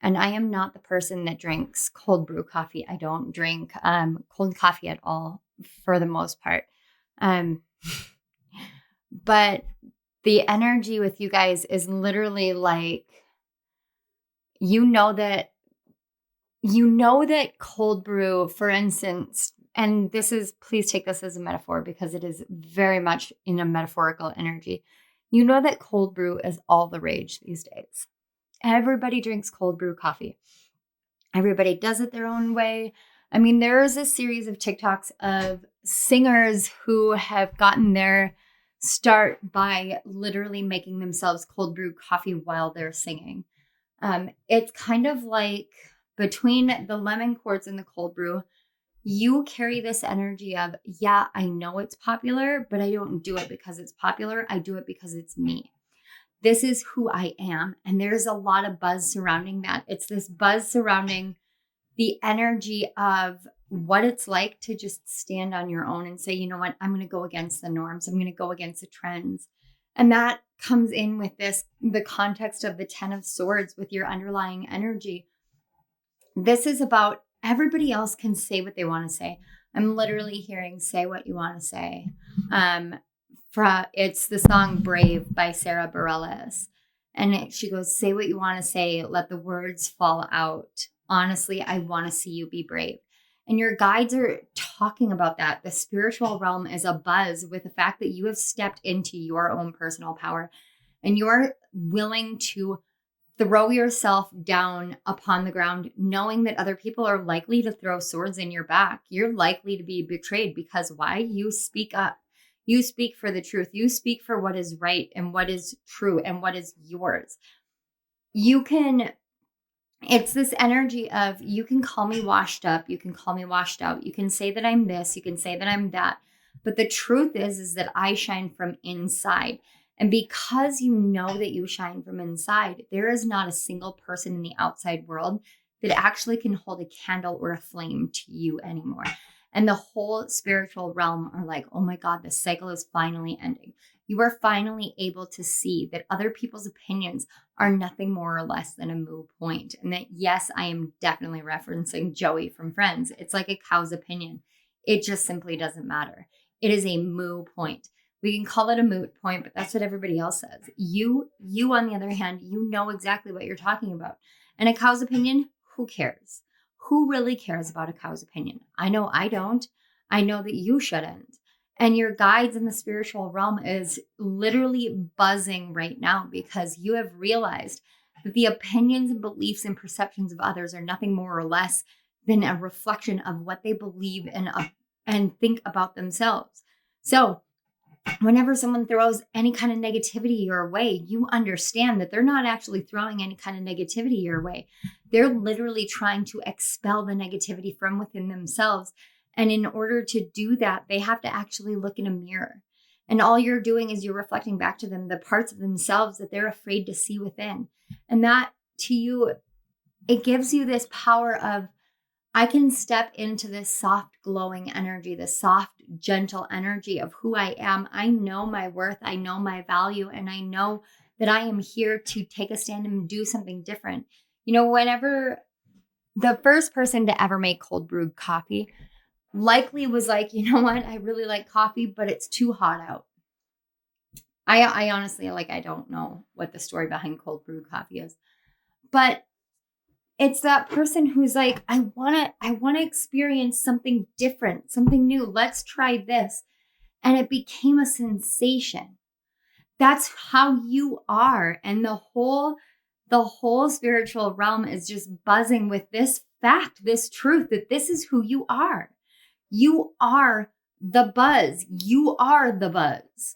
And I am not the person that drinks cold brew coffee. I don't drink cold coffee at all for the most part. But the energy with you guys is literally like, you know that cold brew, for instance, and this is, please take this as a metaphor because it is very much in a metaphorical energy. You know that cold brew is all the rage these days. Everybody drinks cold brew coffee. Everybody does it their own way. I mean, there is a series of TikToks of singers who have gotten their start by literally making themselves cold brew coffee while they're singing. It's kind of like between the lemon quartz and the cold brew, you carry this energy of, yeah, I know it's popular, but I don't do it because it's popular. I do it because it's me. This is who I am. And there's a lot of buzz surrounding that. It's this buzz surrounding the energy of what it's like to just stand on your own and say, you know what, I'm going to go against the norms. I'm going to go against the trends. And that comes in with the context of the 10 of Swords with your underlying energy. This is about everybody else can say what they want to say. I'm literally hearing say what you want to say. It's the song Brave by Sarah Bareilles. And she goes, say what you want to say. Let the words fall out. Honestly, I want to see you be brave. And your guides are talking about that. The spiritual realm is abuzz with the fact that you have stepped into your own personal power and you're willing to throw yourself down upon the ground, knowing that other people are likely to throw swords in your back. You're likely to be betrayed because why? You speak up. You speak for the truth. You speak for what is right and what is true and what is yours. It's this energy of, you can call me washed up. You can call me washed out. You can say that I'm this. You can say that I'm that. But the truth is that I shine from inside. And because you know that you shine from inside, there is not a single person in the outside world that actually can hold a candle or a flame to you anymore. And the whole spiritual realm are like, oh my God, the cycle is finally ending. You are finally able to see that other people's opinions are nothing more or less than a moo point. And that, yes, I am definitely referencing Joey from Friends. It's like a cow's opinion. It just simply doesn't matter. It is a moo point. We can call it a moot point, but that's what everybody else says. You, on the other hand, you know exactly what you're talking about. And a cow's opinion, who cares? Who really cares about a cow's opinion? I know I don't. I know that you shouldn't. And your guides in the spiritual realm is literally buzzing right now because you have realized that the opinions and beliefs and perceptions of others are nothing more or less than a reflection of what they believe and think about themselves. So whenever someone throws any kind of negativity your way, you understand that they're not actually throwing any kind of negativity your way. They're literally trying to expel the negativity from within themselves. And in order to do that, they have to actually look in a mirror. And all you're doing is you're reflecting back to them the parts of themselves that they're afraid to see within. And that to you, it gives you this power of, I can step into this soft, glowing energy, this soft, gentle energy of who I am. I know my worth. I know my value. And I know that I am here to take a stand and do something different. You know, whenever the first person to ever make cold brewed coffee likely was like, you know what? I really like coffee, but it's too hot out. I honestly, I don't know what the story behind cold brewed coffee is, but it's that person who's like, I want to experience something different, something new. Let's try this. And it became a sensation. That's how you are. And the whole spiritual realm is just buzzing with this fact, this truth, that this is who you are. You are the buzz. You are the buzz.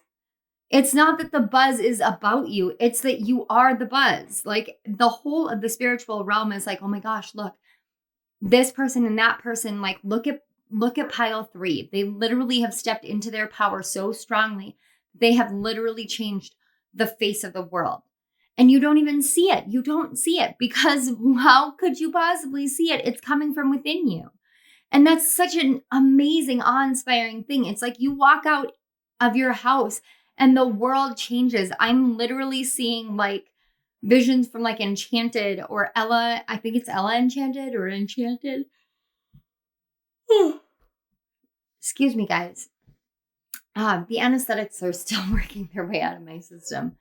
It's not that the buzz is about you. It's that you are the buzz. Like the whole of the spiritual realm is like, oh my gosh, look, this person and that person, like look at pile 3. They literally have stepped into their power so strongly. They have literally changed the face of the world. And you don't even see it. You don't see it because how could you possibly see it? It's coming from within you. And that's such an amazing, awe-inspiring thing. It's like you walk out of your house and the world changes. I'm literally seeing like visions from like Enchanted or Ella. I think it's Ella Enchanted or Enchanted. Excuse me, guys. The anesthetics are still working their way out of my system.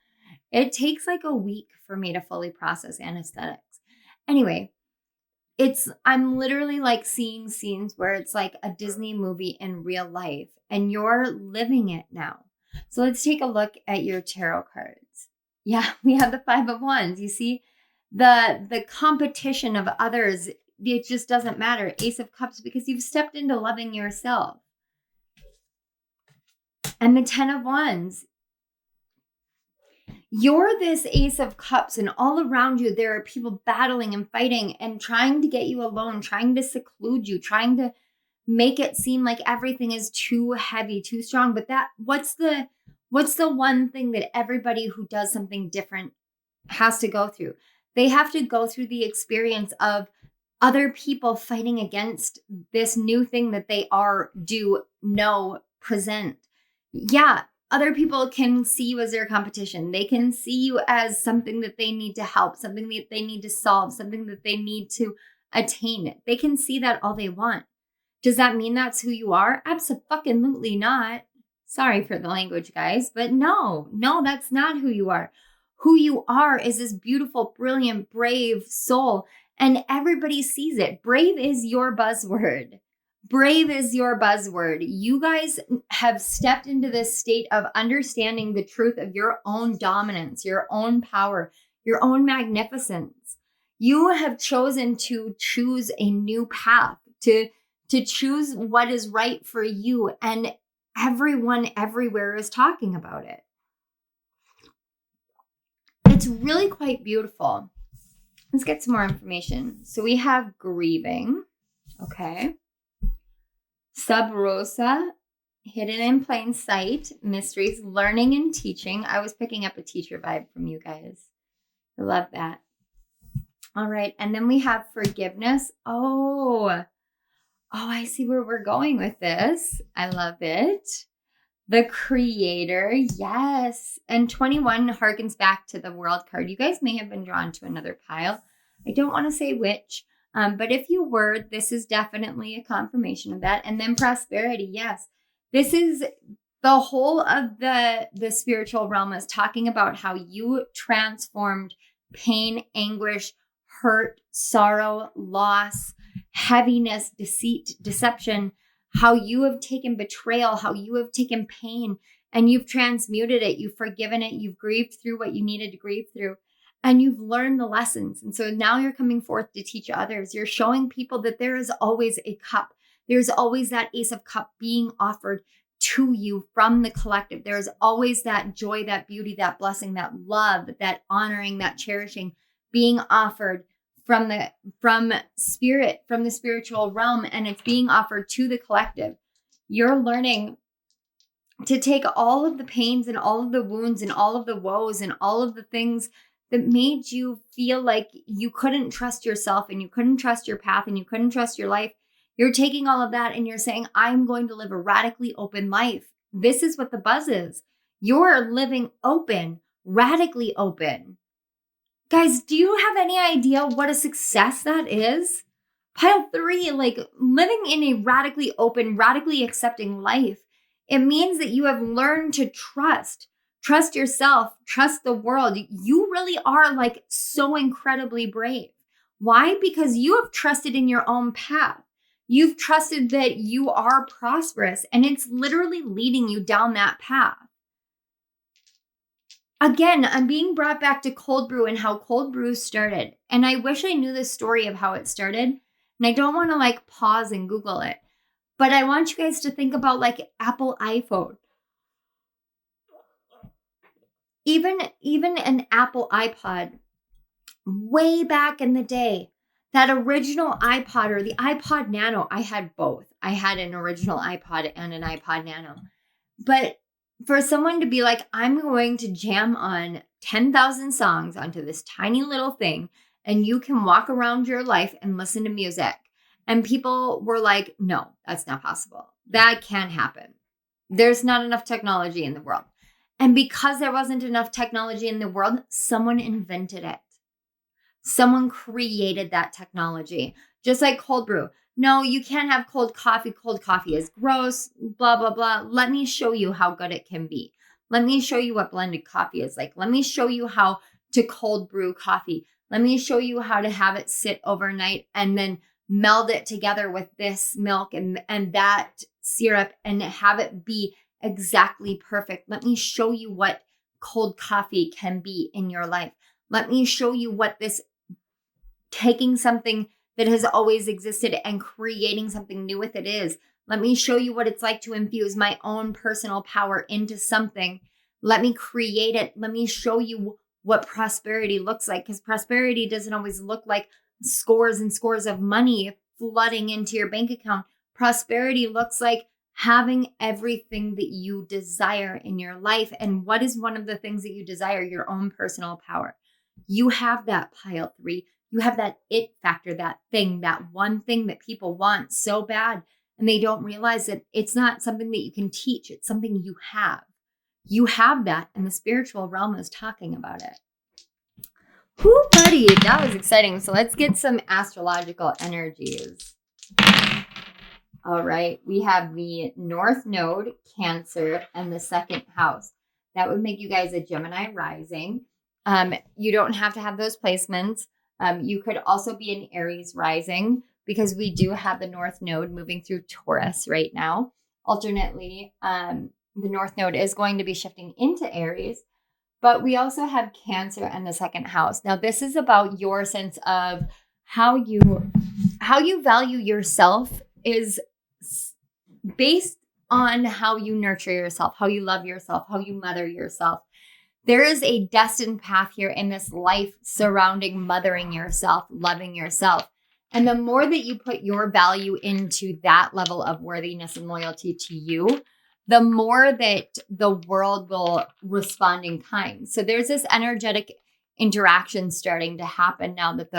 It takes like a week for me to fully process anesthetics. Anyway, I'm literally like seeing scenes where it's like a Disney movie in real life and you're living it now. So let's take a look at your tarot cards. Yeah, we have the 5 of Wands. You see the competition of others. It just doesn't matter. Ace of Cups, because you've stepped into loving yourself. And the 10 of Wands. You're this Ace of Cups, and all around you, there are people battling and fighting and trying to get you alone, trying to seclude you, trying to make it seem like everything is too heavy, too strong. But what's the one thing that everybody who does something different has to go through? They have to go through the experience of other people fighting against this new thing that they present. Yeah. Other people can see you as their competition. They can see you as something that they need to help, something that they need to solve, something that they need to attain. They can see that all they want. Does that mean that's who you are? Absolutely not. Sorry for the language, guys, but no, that's not who you are. Who you are is this beautiful, brilliant, brave soul, and everybody sees it. Brave is your buzzword. Brave is your buzzword. You guys have stepped into this state of understanding the truth of your own dominance, your own power, your own magnificence. You have chosen to choose a new path, to choose what is right for you. And everyone everywhere is talking about it. It's really quite beautiful. Let's get some more information. So we have grieving. Okay. Sub rosa, hidden in plain sight, mysteries, learning and teaching. I was picking up a teacher vibe from you guys. I love that. All right. And then we have forgiveness. Oh, I see where we're going with this. I love it. The creator. Yes. And 21 harkens back to the world card. You guys may have been drawn to another pile. I don't want to say which. But if you were, this is definitely a confirmation of that. And then prosperity, yes. This is the whole of the spiritual realm is talking about how you transformed pain, anguish, hurt, sorrow, loss, heaviness, deceit, deception, how you have taken betrayal, how you have taken pain, and you've transmuted it, you've forgiven it, you've grieved through what you needed to grieve through. And you've learned the lessons. And so now you're coming forth to teach others. You're showing people that there is always a cup. There's always that Ace of Cup being offered to you from the collective. There's always that joy, that beauty, that blessing, that love, that honoring, that cherishing being offered from spirit, from the spiritual realm. And it's being offered to the collective. You're learning to take all of the pains and all of the wounds and all of the woes and all of the things that made you feel like you couldn't trust yourself and you couldn't trust your path and you couldn't trust your life. You're taking all of that and you're saying, I'm going to live a radically open life. This is what the buzz is. You're living open, radically open. Guys, do you have any idea what a success that is? Pile 3, like living in a radically open, radically accepting life. It means that you have learned to trust yourself, trust the world. You really are like so incredibly brave. Why? Because you have trusted in your own path. You've trusted that you are prosperous and it's literally leading you down that path. Again, I'm being brought back to cold brew and how cold brew started. And I wish I knew the story of how it started. And I don't want to like pause and Google it. But I want you guys to think about like Apple iPhone. Even an Apple iPod way back in the day, that original iPod or the iPod Nano, I had both. I had an original iPod and an iPod Nano. But for someone to be like, I'm going to jam on 10,000 songs onto this tiny little thing, and you can walk around your life and listen to music. And people were like, no, that's not possible. That can't happen. There's not enough technology in the world. And because there wasn't enough technology in the world, someone invented it. Someone created that technology. Just like cold brew. No, you can't have cold coffee. Cold coffee is gross, blah, blah, blah. Let me show you how good it can be. Let me show you what blended coffee is like. Let me show you how to cold brew coffee. Let me show you how to have it sit overnight and then meld it together with this milk and that syrup and have it be exactly perfect. Let me show you what cold coffee can be in your life. Let me show you what this taking something that has always existed and creating something new with it is. Let me show you what it's like to infuse my own personal power into something. Let me create it. Let me show you what prosperity looks like, because prosperity doesn't always look like scores and scores of money flooding into your bank account. Prosperity looks like having everything that you desire in your life. And what is one of the things that you desire? Your own personal power. You have that pile 3. You have that it factor, that thing, that one thing that people want so bad. And they don't realize that it's not something that you can teach. It's something you have. You have that, and the spiritual realm is talking about it. Whoo, buddy, that was exciting. So let's get some astrological energies. All right, we have the North Node, Cancer, and the 2nd house. That would make you guys a Gemini rising. You don't have to have those placements. You could also be an Aries rising, because we do have the North Node moving through Taurus right now. Alternately, the North Node is going to be shifting into Aries, but we also have Cancer and the 2nd house. Now, this is about your sense of how you value yourself is based on how you nurture yourself, how you love yourself, how you mother yourself. There is a destined path here in this life surrounding mothering yourself, loving yourself. And the more that you put your value into that level of worthiness and loyalty to you, the more that the world will respond in kind. So there's this energetic interaction starting to happen now that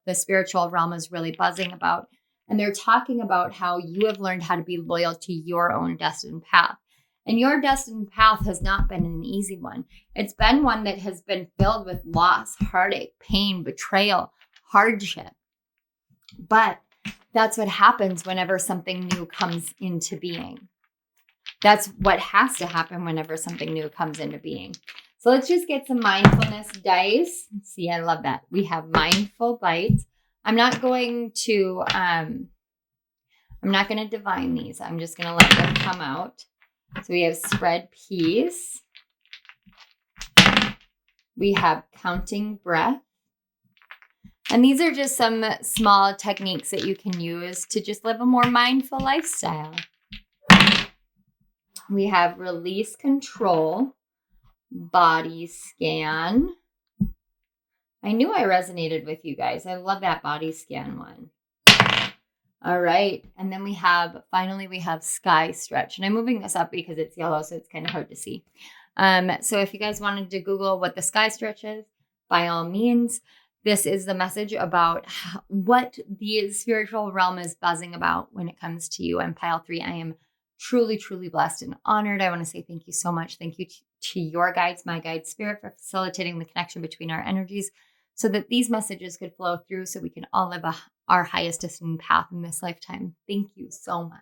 the spiritual realm is really buzzing about. And they're talking about how you have learned how to be loyal to your own destined path. And your destined path has not been an easy one. It's been one that has been filled with loss, heartache, pain, betrayal, hardship. But that's what happens whenever something new comes into being. That's what has to happen whenever something new comes into being. So let's just get some mindfulness dice. See, I love that. We have mindful bites. I'm not going to divine these. I'm just going to let them come out. So we have spread peace. We have counting breath. And these are just some small techniques that you can use to just live a more mindful lifestyle. We have release control, body scan. I knew I resonated with you guys. I love that body scan one. All right. And then we have sky stretch. And I'm moving this up because it's yellow, so it's kind of hard to see. So if you guys wanted to Google what the sky stretch is, by all means, this is the message about what the spiritual realm is buzzing about when it comes to you. And pile 3, I am truly, truly blessed and honored. I want to say thank you so much. Thank you to your guides, my guide spirit, for facilitating the connection between our energies so that these messages could flow through so we can all live our highest destined path in this lifetime. Thank you so much.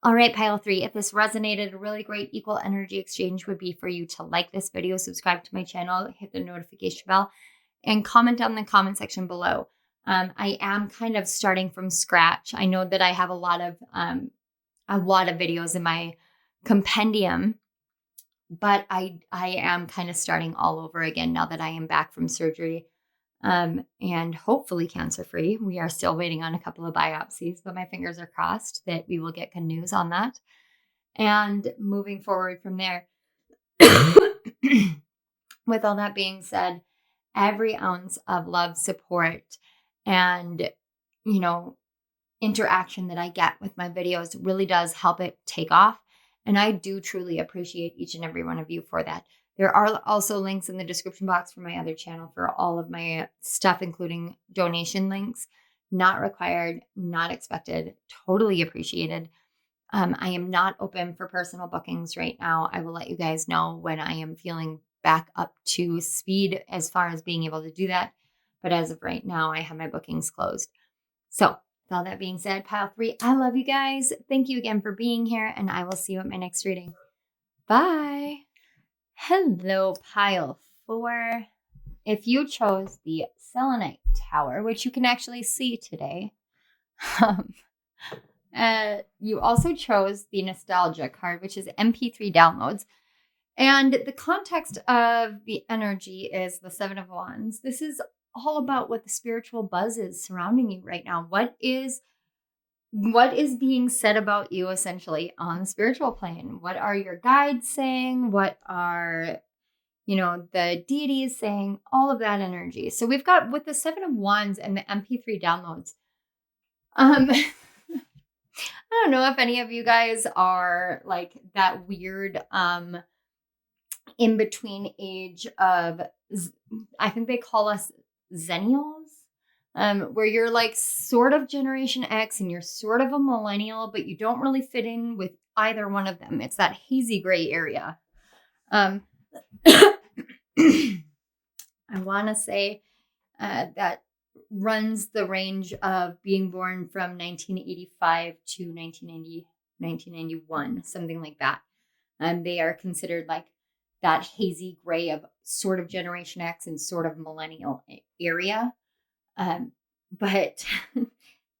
All right, pile 3, if this resonated, a really great equal energy exchange would be for you to like this video, subscribe to my channel, hit the notification bell, and comment down in the comment section below. I am kind of starting from scratch. I know that I have a lot of videos in my compendium, but I am kind of starting all over again now that I am back from surgery. and hopefully cancer-free. We are still waiting on a couple of biopsies, but my fingers are crossed that we will get good news on that. And moving forward from there, with all that being said, every ounce of love, support, and, interaction that I get with my videos really does help it take off. And I do truly appreciate each and every one of you for that. There are also links in the description box for my other channel for all of my stuff, including donation links. Not required, not expected, totally appreciated. I am not open for personal bookings right now. I will let you guys know when I am feeling back up to speed as far as being able to do that. But as of right now, I have my bookings closed. So with all that being said, pile 3, I love you guys. Thank you again for being here, and I will see you at my next reading. Bye. Hello, pile 4. If you chose the selenite tower, which you can actually see today, you also chose the nostalgia card, which is MP3 downloads. And the context of the energy is the 7 of Wands. This is all about what the spiritual buzz is surrounding you right now. What is being said about you essentially on the spiritual plane? What are your guides saying? What are, the deities saying? All of that energy. So we've got with the 7 of Wands and the MP3 downloads. I don't know if any of you guys are like that weird in between age of, I think they call us Zennials, where you're like sort of Generation X and you're sort of a millennial, but you don't really fit in with either one of them. It's that hazy gray area. I want to say that runs the range of being born from 1985 to 1991, something like that. They are considered like that hazy gray of sort of Generation X and sort of millennial area. But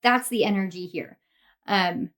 that's the energy here. A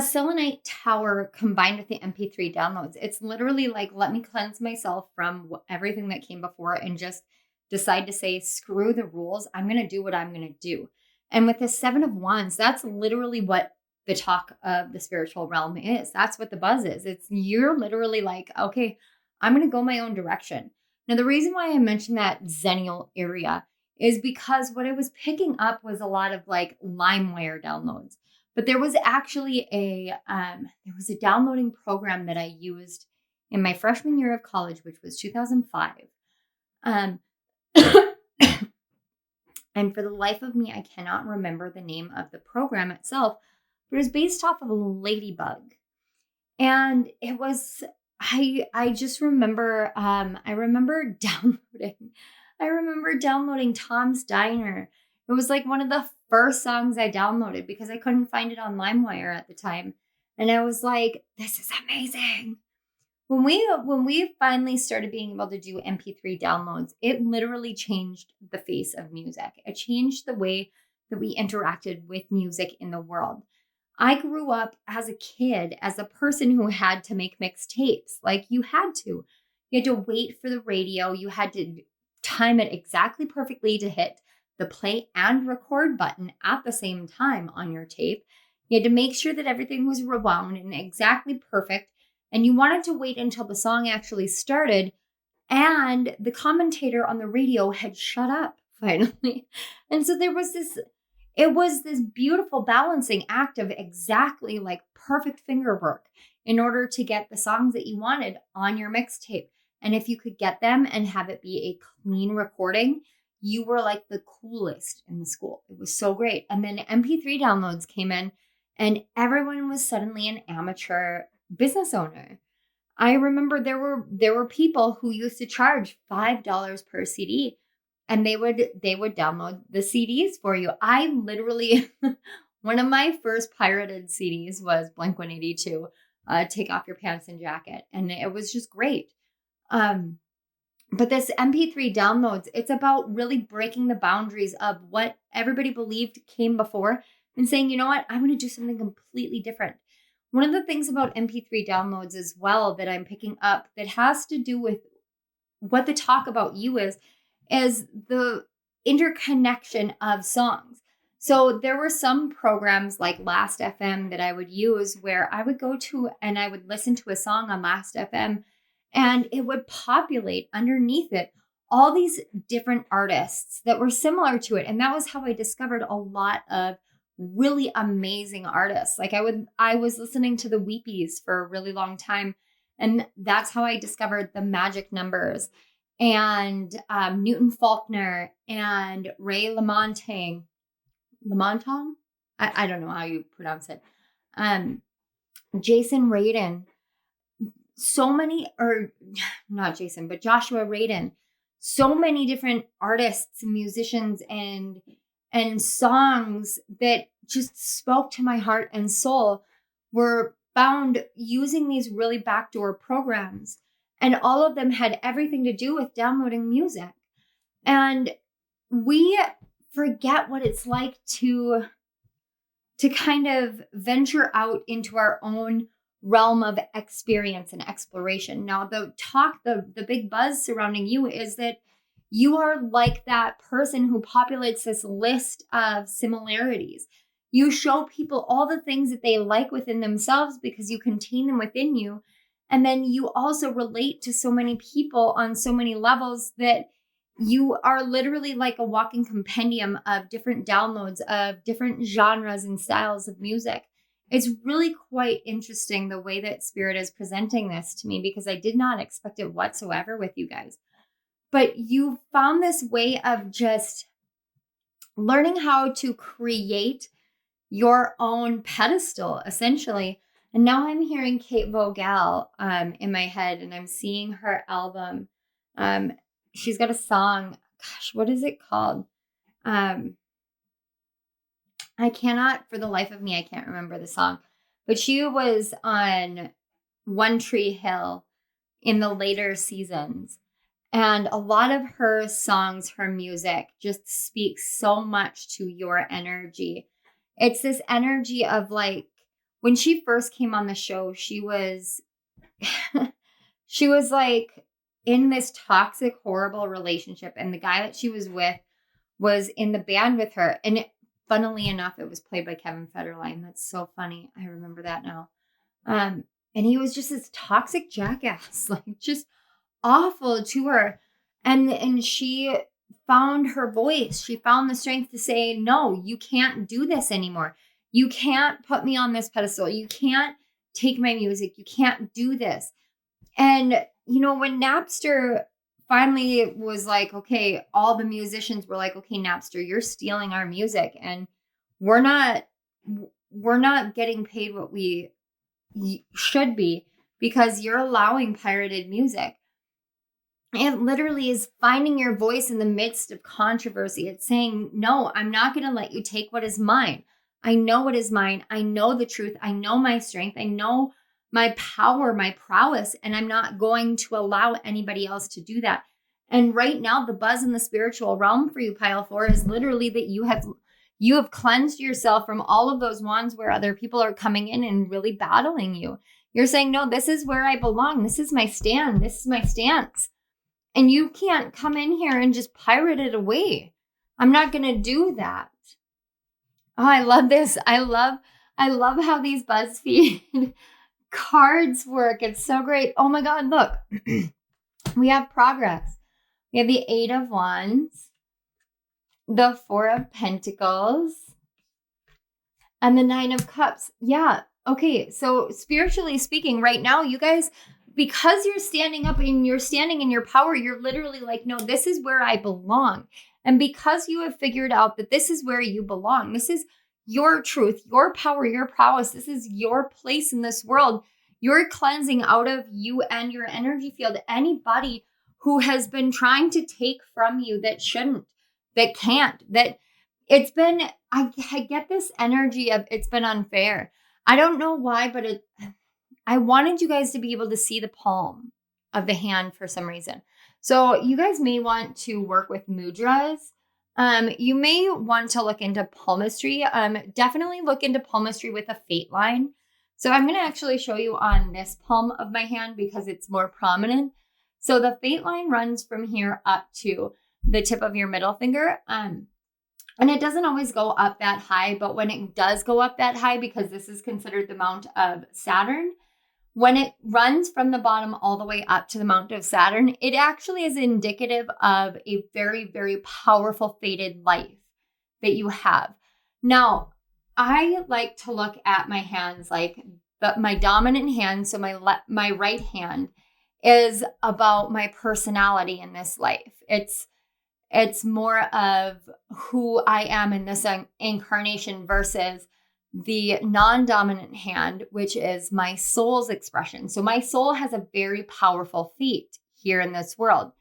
selenite tower combined with the MP3 downloads. It's literally like, let me cleanse myself from everything that came before and just decide to say, screw the rules. I'm going to do what I'm going to do. And with the 7 of Wands, that's literally what the talk of the spiritual realm is. That's what the buzz is. You're literally like, okay, I'm going to go my own direction. Now, the reason why I mentioned that Zennial area is because what I was picking up was a lot of like LimeWire downloads. But there was actually a downloading program that I used in my freshman year of college, which was 2005. And for the life of me, I cannot remember the name of the program itself, but it was based off of a ladybug. And it was, I just remember, I remember downloading Tom's Diner. It was like one of the first songs I downloaded because I couldn't find it on LimeWire at the time. And I was like, this is amazing. When we finally started being able to do MP3 downloads, it literally changed the face of music. It changed the way that we interacted with music in the world. I grew up as a kid, as a person who had to make mixtapes. Like you had to wait for the radio. You had to time it exactly perfectly to hit the play and record button at the same time on your tape. You had to make sure that everything was rewound and exactly perfect. And you wanted to wait until the song actually started and the commentator on the radio had shut up finally. And so it was this beautiful balancing act of exactly like perfect finger work in order to get the songs that you wanted on your mixtape. And if you could get them and have it be a clean recording, you were like the coolest in the school. It was so great. And then MP3 downloads came in and everyone was suddenly an amateur business owner. I remember there were people who used to charge $5 per CD and they would download the CDs for you. I literally one of my first pirated CDs was Blink-182, Take Off Your Pants and Jacket, and it was just great. But this MP3 downloads, it's about really breaking the boundaries of what everybody believed came before and saying, you know what, I'm going to do something completely different. One of the things about MP3 downloads as well that I'm picking up that has to do with what the talk about you is is the interconnection of songs. So there were some programs like Last FM that I would use where I would go to and I would listen to a song on Last FM, and it would populate underneath it all these different artists that were similar to it. And that was how I discovered a lot of really amazing artists. Like I was listening to the Weepies for a really long time, and that's how I discovered the Magic Numbers and Newton Faulkner and Ray Lamontagne. Lamontong? I don't know how you pronounce it. Jason Radin. So many, or not Jason, but Joshua Radin. So many different artists and musicians and songs that just spoke to my heart and soul were found using these really backdoor programs. And all of them had everything to do with downloading music. And we forget what it's like to kind of venture out into our own realm of experience and exploration. Now, the big buzz surrounding you is that you are like that person who populates this list of similarities. You show people all the things that they like within themselves because you contain them within you. And then you also relate to so many people on so many levels that you are literally like a walking compendium of different downloads of different genres and styles of music. It's really quite interesting the way that Spirit is presenting this to me, because I did not expect it whatsoever with you guys. But you found this way of just learning how to create your own pedestal, essentially. And now I'm hearing Kate Vogel in my head, and I'm seeing her album. She's got a song. Gosh, what is it called? I cannot, for the life of me, I can't remember the song. But she was on One Tree Hill in the later seasons. And a lot of her songs, her music, just speaks so much to your energy. It's this energy of like, when she first came on the show, she was she was like in this toxic, horrible relationship. And the guy that she was with was in the band with her. And funnily enough, it was played by Kevin Federline. That's so funny. I remember that now. And he was just this toxic jackass, like just awful to her. And she found her voice. She found the strength to say, no, you can't do this anymore. You can't put me on this pedestal. You can't take my music. You can't do this. And, you know, when Napster finally was like, okay, all the musicians were like, okay, Napster, you're stealing our music, and we're not getting paid what we should be because you're allowing pirated music. It literally is finding your voice in the midst of controversy. It's saying, no, I'm not going to let you take what is mine. I know what is mine. I know the truth. I know my strength. I know my power, my prowess, and I'm not going to allow anybody else to do that. And right now, the buzz in the spiritual realm for you, Pile 4, is literally that you have cleansed yourself from all of those wands where other people are coming in and really battling you. You're saying, no, this is where I belong. This is my stand. This is my stance. And you can't come in here and just pirate it away. I'm not going to do that. Oh, I love this. I love how these BuzzFeed cards work. It's so great. Oh my God, look. We have progress. We have the 8 of Wands, the 4 of Pentacles, and the 9 of Cups. Yeah. Okay. So spiritually speaking, right now, you guys, because you're standing up and you're standing in your power, you're literally like, no, this is where I belong. And because you have figured out that this is where you belong, this is your truth, your power, your prowess, this is your place in this world, you're cleansing out of you and your energy field anybody who has been trying to take from you that shouldn't, that can't, that it's been, I get this energy of it's been unfair. I don't know why, but I wanted you guys to be able to see the palm of the hand for some reason. So you guys may want to work with mudras. You may want to look into palmistry. Definitely look into palmistry with a fate line. So I'm going to actually show you on this palm of my hand because it's more prominent. So the fate line runs from here up to the tip of your middle finger. And it doesn't always go up that high, but when it does go up that high, because this is considered the mount of Saturn, when it runs from the bottom all the way up to the mount of Saturn, it actually is indicative of a very, very powerful fated life that you have. Now, I like to look at my hands like my dominant hand, so my right hand is about my personality in this life. It's more of who I am in this incarnation versus the non-dominant hand, which is my soul's expression. So my soul has a very powerful feat here in this world,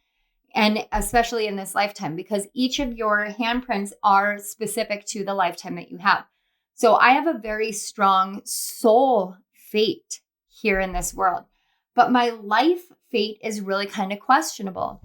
and especially in this lifetime, because each of your handprints are specific to the lifetime that you have. So I have a very strong soul fate here in this world, but my life fate is really kind of questionable.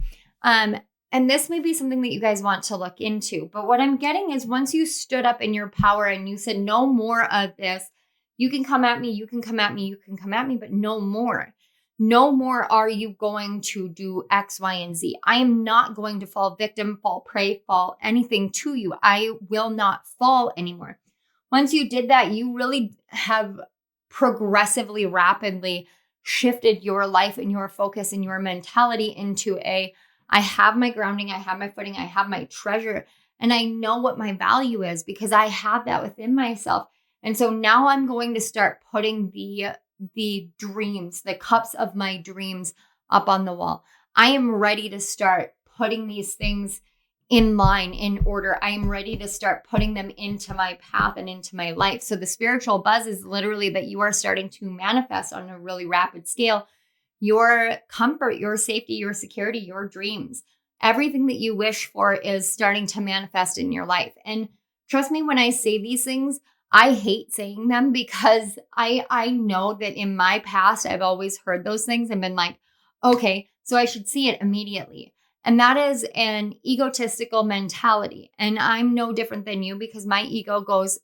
And this may be something that you guys want to look into. But what I'm getting is once you stood up in your power and you said, no more of this, you can come at me, you can come at me, you can come at me, but no more. No more are you going to do X, Y, and Z. I am not going to fall victim, fall prey, fall anything to you. I will not fall anymore. Once you did that, you really have progressively, rapidly shifted your life and your focus and your mentality into I have my grounding, I have my footing, I have my treasure, and I know what my value is because I have that within myself. And so now I'm going to start putting the dreams, the cups of my dreams up on the wall. I am ready to start putting these things in line, in order. I am ready to start putting them into my path and into my life. So the spiritual buzz is literally that you are starting to manifest on a really rapid scale your comfort, your safety, your security, your dreams. Everything that you wish for is starting to manifest in your life. And trust me, when I say these things, I hate saying them because I know that in my past, I've always heard those things and been like, okay, so I should see it immediately. And that is an egotistical mentality. And I'm no different than you because my ego goes,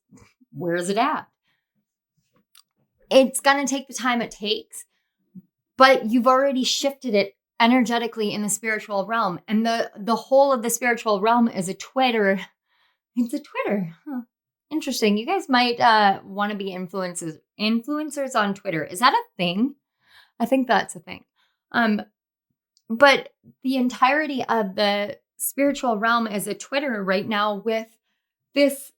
where's it at? It's going to take the time it takes. But you've already shifted it energetically in the spiritual realm. And the whole of the spiritual realm is a Twitter. It's a Twitter. Huh. Interesting. You guys might want to be influencers on Twitter. Is that a thing? I think that's a thing. But the entirety of the spiritual realm is a Twitter right now with this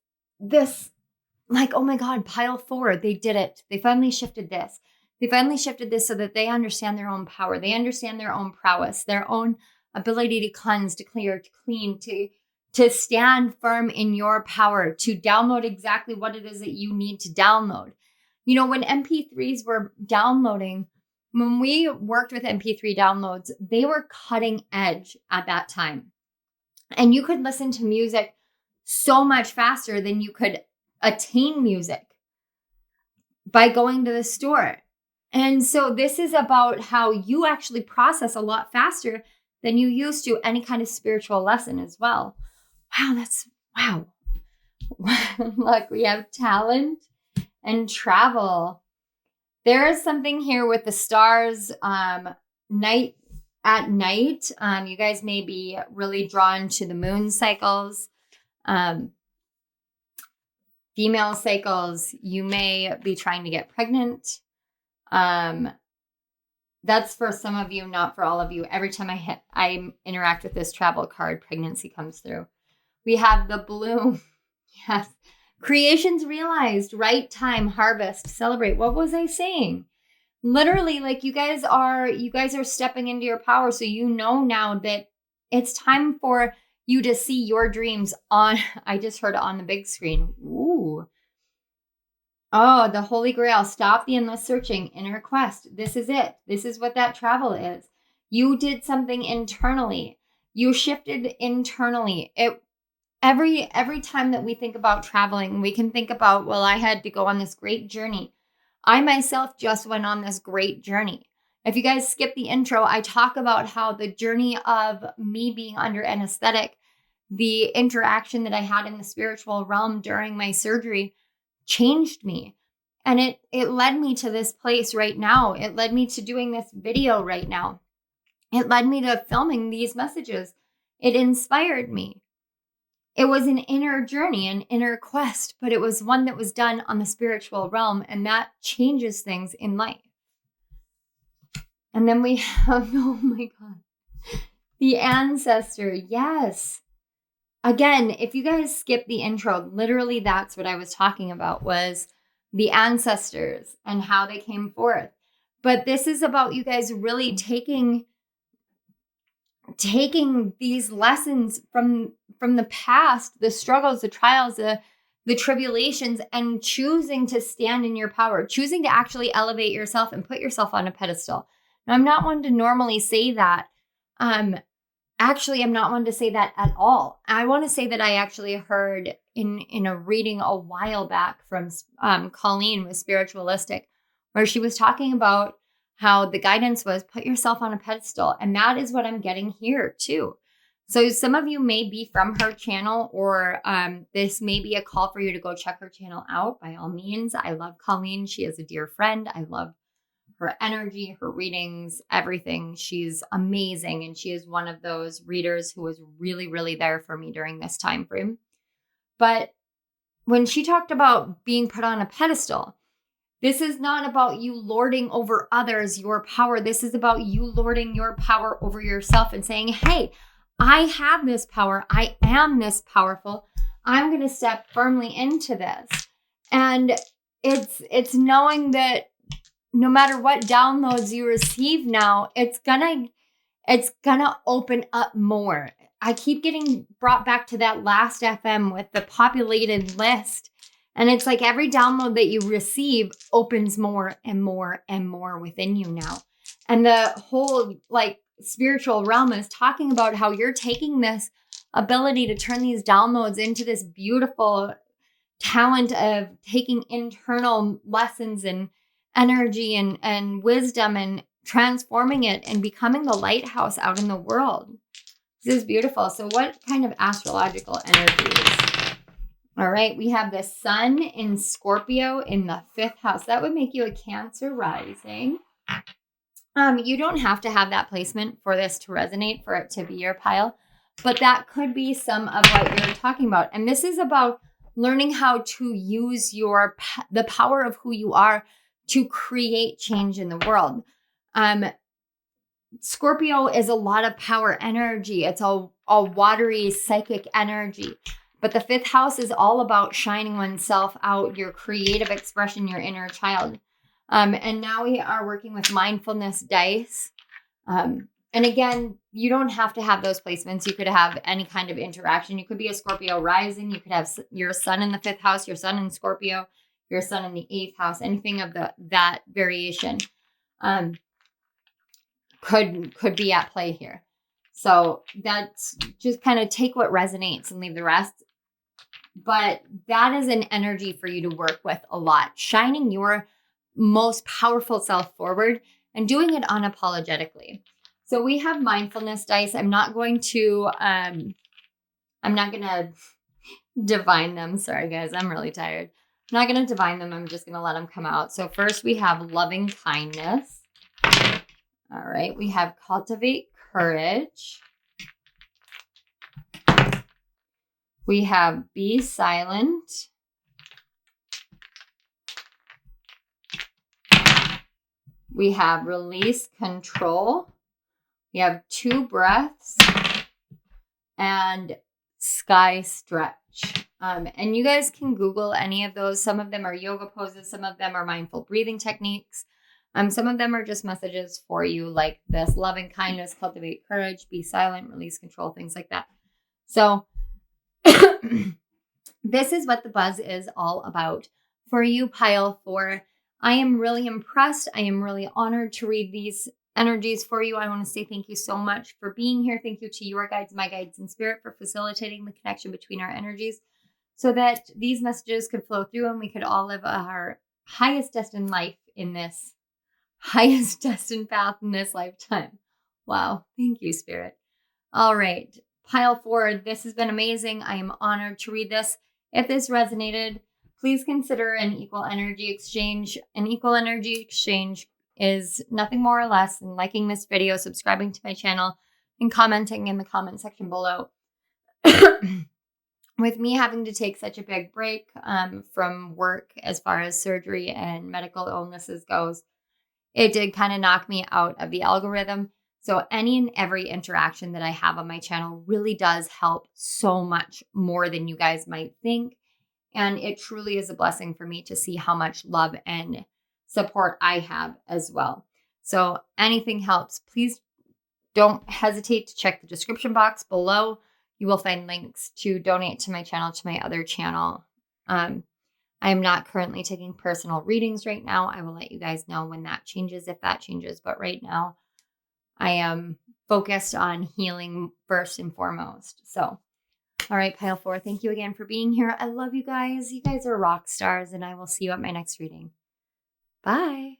like, oh my God, pile forward. They did it. They finally shifted this. They finally shifted this so that they understand their own power. They understand their own prowess, their own ability to cleanse, to clear, to clean, to stand firm in your power, to download exactly what it is that you need to download. You know, when MP3s were downloading, when we worked with MP3 downloads, they were cutting edge at that time. And you could listen to music so much faster than you could attain music by going to the store. And so this is about how you actually process a lot faster than you used to any kind of spiritual lesson as well. Wow. Look, we have talent and travel. There is something here with the stars, night at night. You guys may be really drawn to the moon cycles, female cycles. You may be trying to get pregnant. That's for some of you, not for all of you. Every time I interact with this travel card, pregnancy comes through. We have the bloom. Yes. Creations realized, right time, harvest, celebrate. What was I saying? Literally, like you guys are stepping into your power. So you know now that it's time for you to see your dreams on, I just heard it on the big screen. Ooh. Oh, the Holy Grail. Stop the endless searching. Inner quest. This is it. This is what that travel is. You did something internally. You shifted internally. Every time that we think about traveling, we can think about, well, I had to go on this great journey. I myself just went on this great journey. If you guys skip the intro, I talk about how the journey of me being under anesthetic, the interaction that I had in the spiritual realm during my surgery changed me. And it led me to this place right now. It led me to doing this video right now. It led me to filming these messages. It inspired me. It was an inner journey, an inner quest, but it was one that was done on the spiritual realm, and that changes things in life. And then we have, oh my God, the ancestor. Yes. Again, if you guys skip the intro, literally that's what I was talking about, was the ancestors and how they came forth. But this is about you guys really taking these lessons from the past, the struggles, the trials, the tribulations, and choosing to stand in your power, choosing to actually elevate yourself and put yourself on a pedestal. Now, I'm not one to normally say that. Actually, I'm not one to say that at all. I want to say that I actually heard in a reading a while back from Colleen with Spiritualistic, where she was talking about how the guidance was put yourself on a pedestal. And that is what I'm getting here too. So some of you may be from her channel, or this may be a call for you to go check her channel out. By all means, I love Colleen. She is a dear friend. I love her energy, her readings, everything. She's amazing. And she is one of those readers who was really, really there for me during this time frame. But when she talked about being put on a pedestal, this is not about you lording over others, your power. This is about you lording your power over yourself and saying, hey, I have this power. I am this powerful. I'm going to step firmly into this. And it's knowing that no matter what downloads you receive now, it's gonna open up more. I keep getting brought back to that last FM with the populated list. And it's like every download that you receive opens more and more and more within you now. And the whole spiritual realm is talking about how you're taking this ability to turn these downloads into this beautiful talent of taking internal lessons and energy and wisdom and transforming it and becoming the lighthouse out in the world. This is beautiful. So what kind of astrological energies? All right, we have the sun in Scorpio in the 5th house. That would make you a Cancer rising. You don't have to have that placement for this to resonate, for it to be your pile, but that could be some of what you're talking about. And this is about learning how to use the power of who you are to create change in the world. Scorpio is a lot of power energy. It's a watery psychic energy. But the 5th house is all about shining oneself out, your creative expression, your inner child. And now we are working with mindfulness dice. And again, you don't have to have those placements. You could have any kind of interaction. You could be a Scorpio rising. You could have your sun in the 5th house, your sun in Scorpio, your sun in the 8th house, anything of that variation could be at play here. So that's just kind of take what resonates and leave the rest. But that is an energy for you to work with a lot, shining your most powerful self forward and doing it unapologetically. So we have mindfulness dice. I'm not going to divine them. Sorry, guys. I'm really tired. I'm not going to divine them. I'm just going to let them come out. So first we have loving kindness. All right. We have cultivate courage. We have be silent. We have release control. We have 2 breaths and sky stretch. And you guys can Google any of those. Some of them are yoga poses. Some of them are mindful breathing techniques. Some of them are just messages for you like this: loving kindness, cultivate courage, be silent, release control, things like that. So this is what the buzz is all about for you, pile 4. I am really impressed. I am really honored to read these energies for you. I want to say thank you so much for being here. Thank you to your guides, my guides in spirit, for facilitating the connection between our energies so that these messages could flow through and we could all live our highest destined life in this highest destined path in this lifetime. Wow. Thank you, Spirit. All right. Pile 4, this has been amazing. I am honored to read this. If this resonated, please consider an equal energy exchange. An equal energy exchange is nothing more or less than liking this video, subscribing to my channel, and commenting in the comment section below. With me having to take such a big break from work as far as surgery and medical illnesses goes, it did kind of knock me out of the algorithm. So any and every interaction that I have on my channel really does help so much more than you guys might think. And it truly is a blessing for me to see how much love and support I have as well. So anything helps. Please don't hesitate to check the description box below. You will find links to donate to my channel, to my other channel. I am not currently taking personal readings right now. I will let you guys know when that changes, if that changes. But right now, I am focused on healing first and foremost. So, all right, pile 4, thank you again for being here. I love you guys. You guys are rock stars, and I will see you at my next reading. Bye.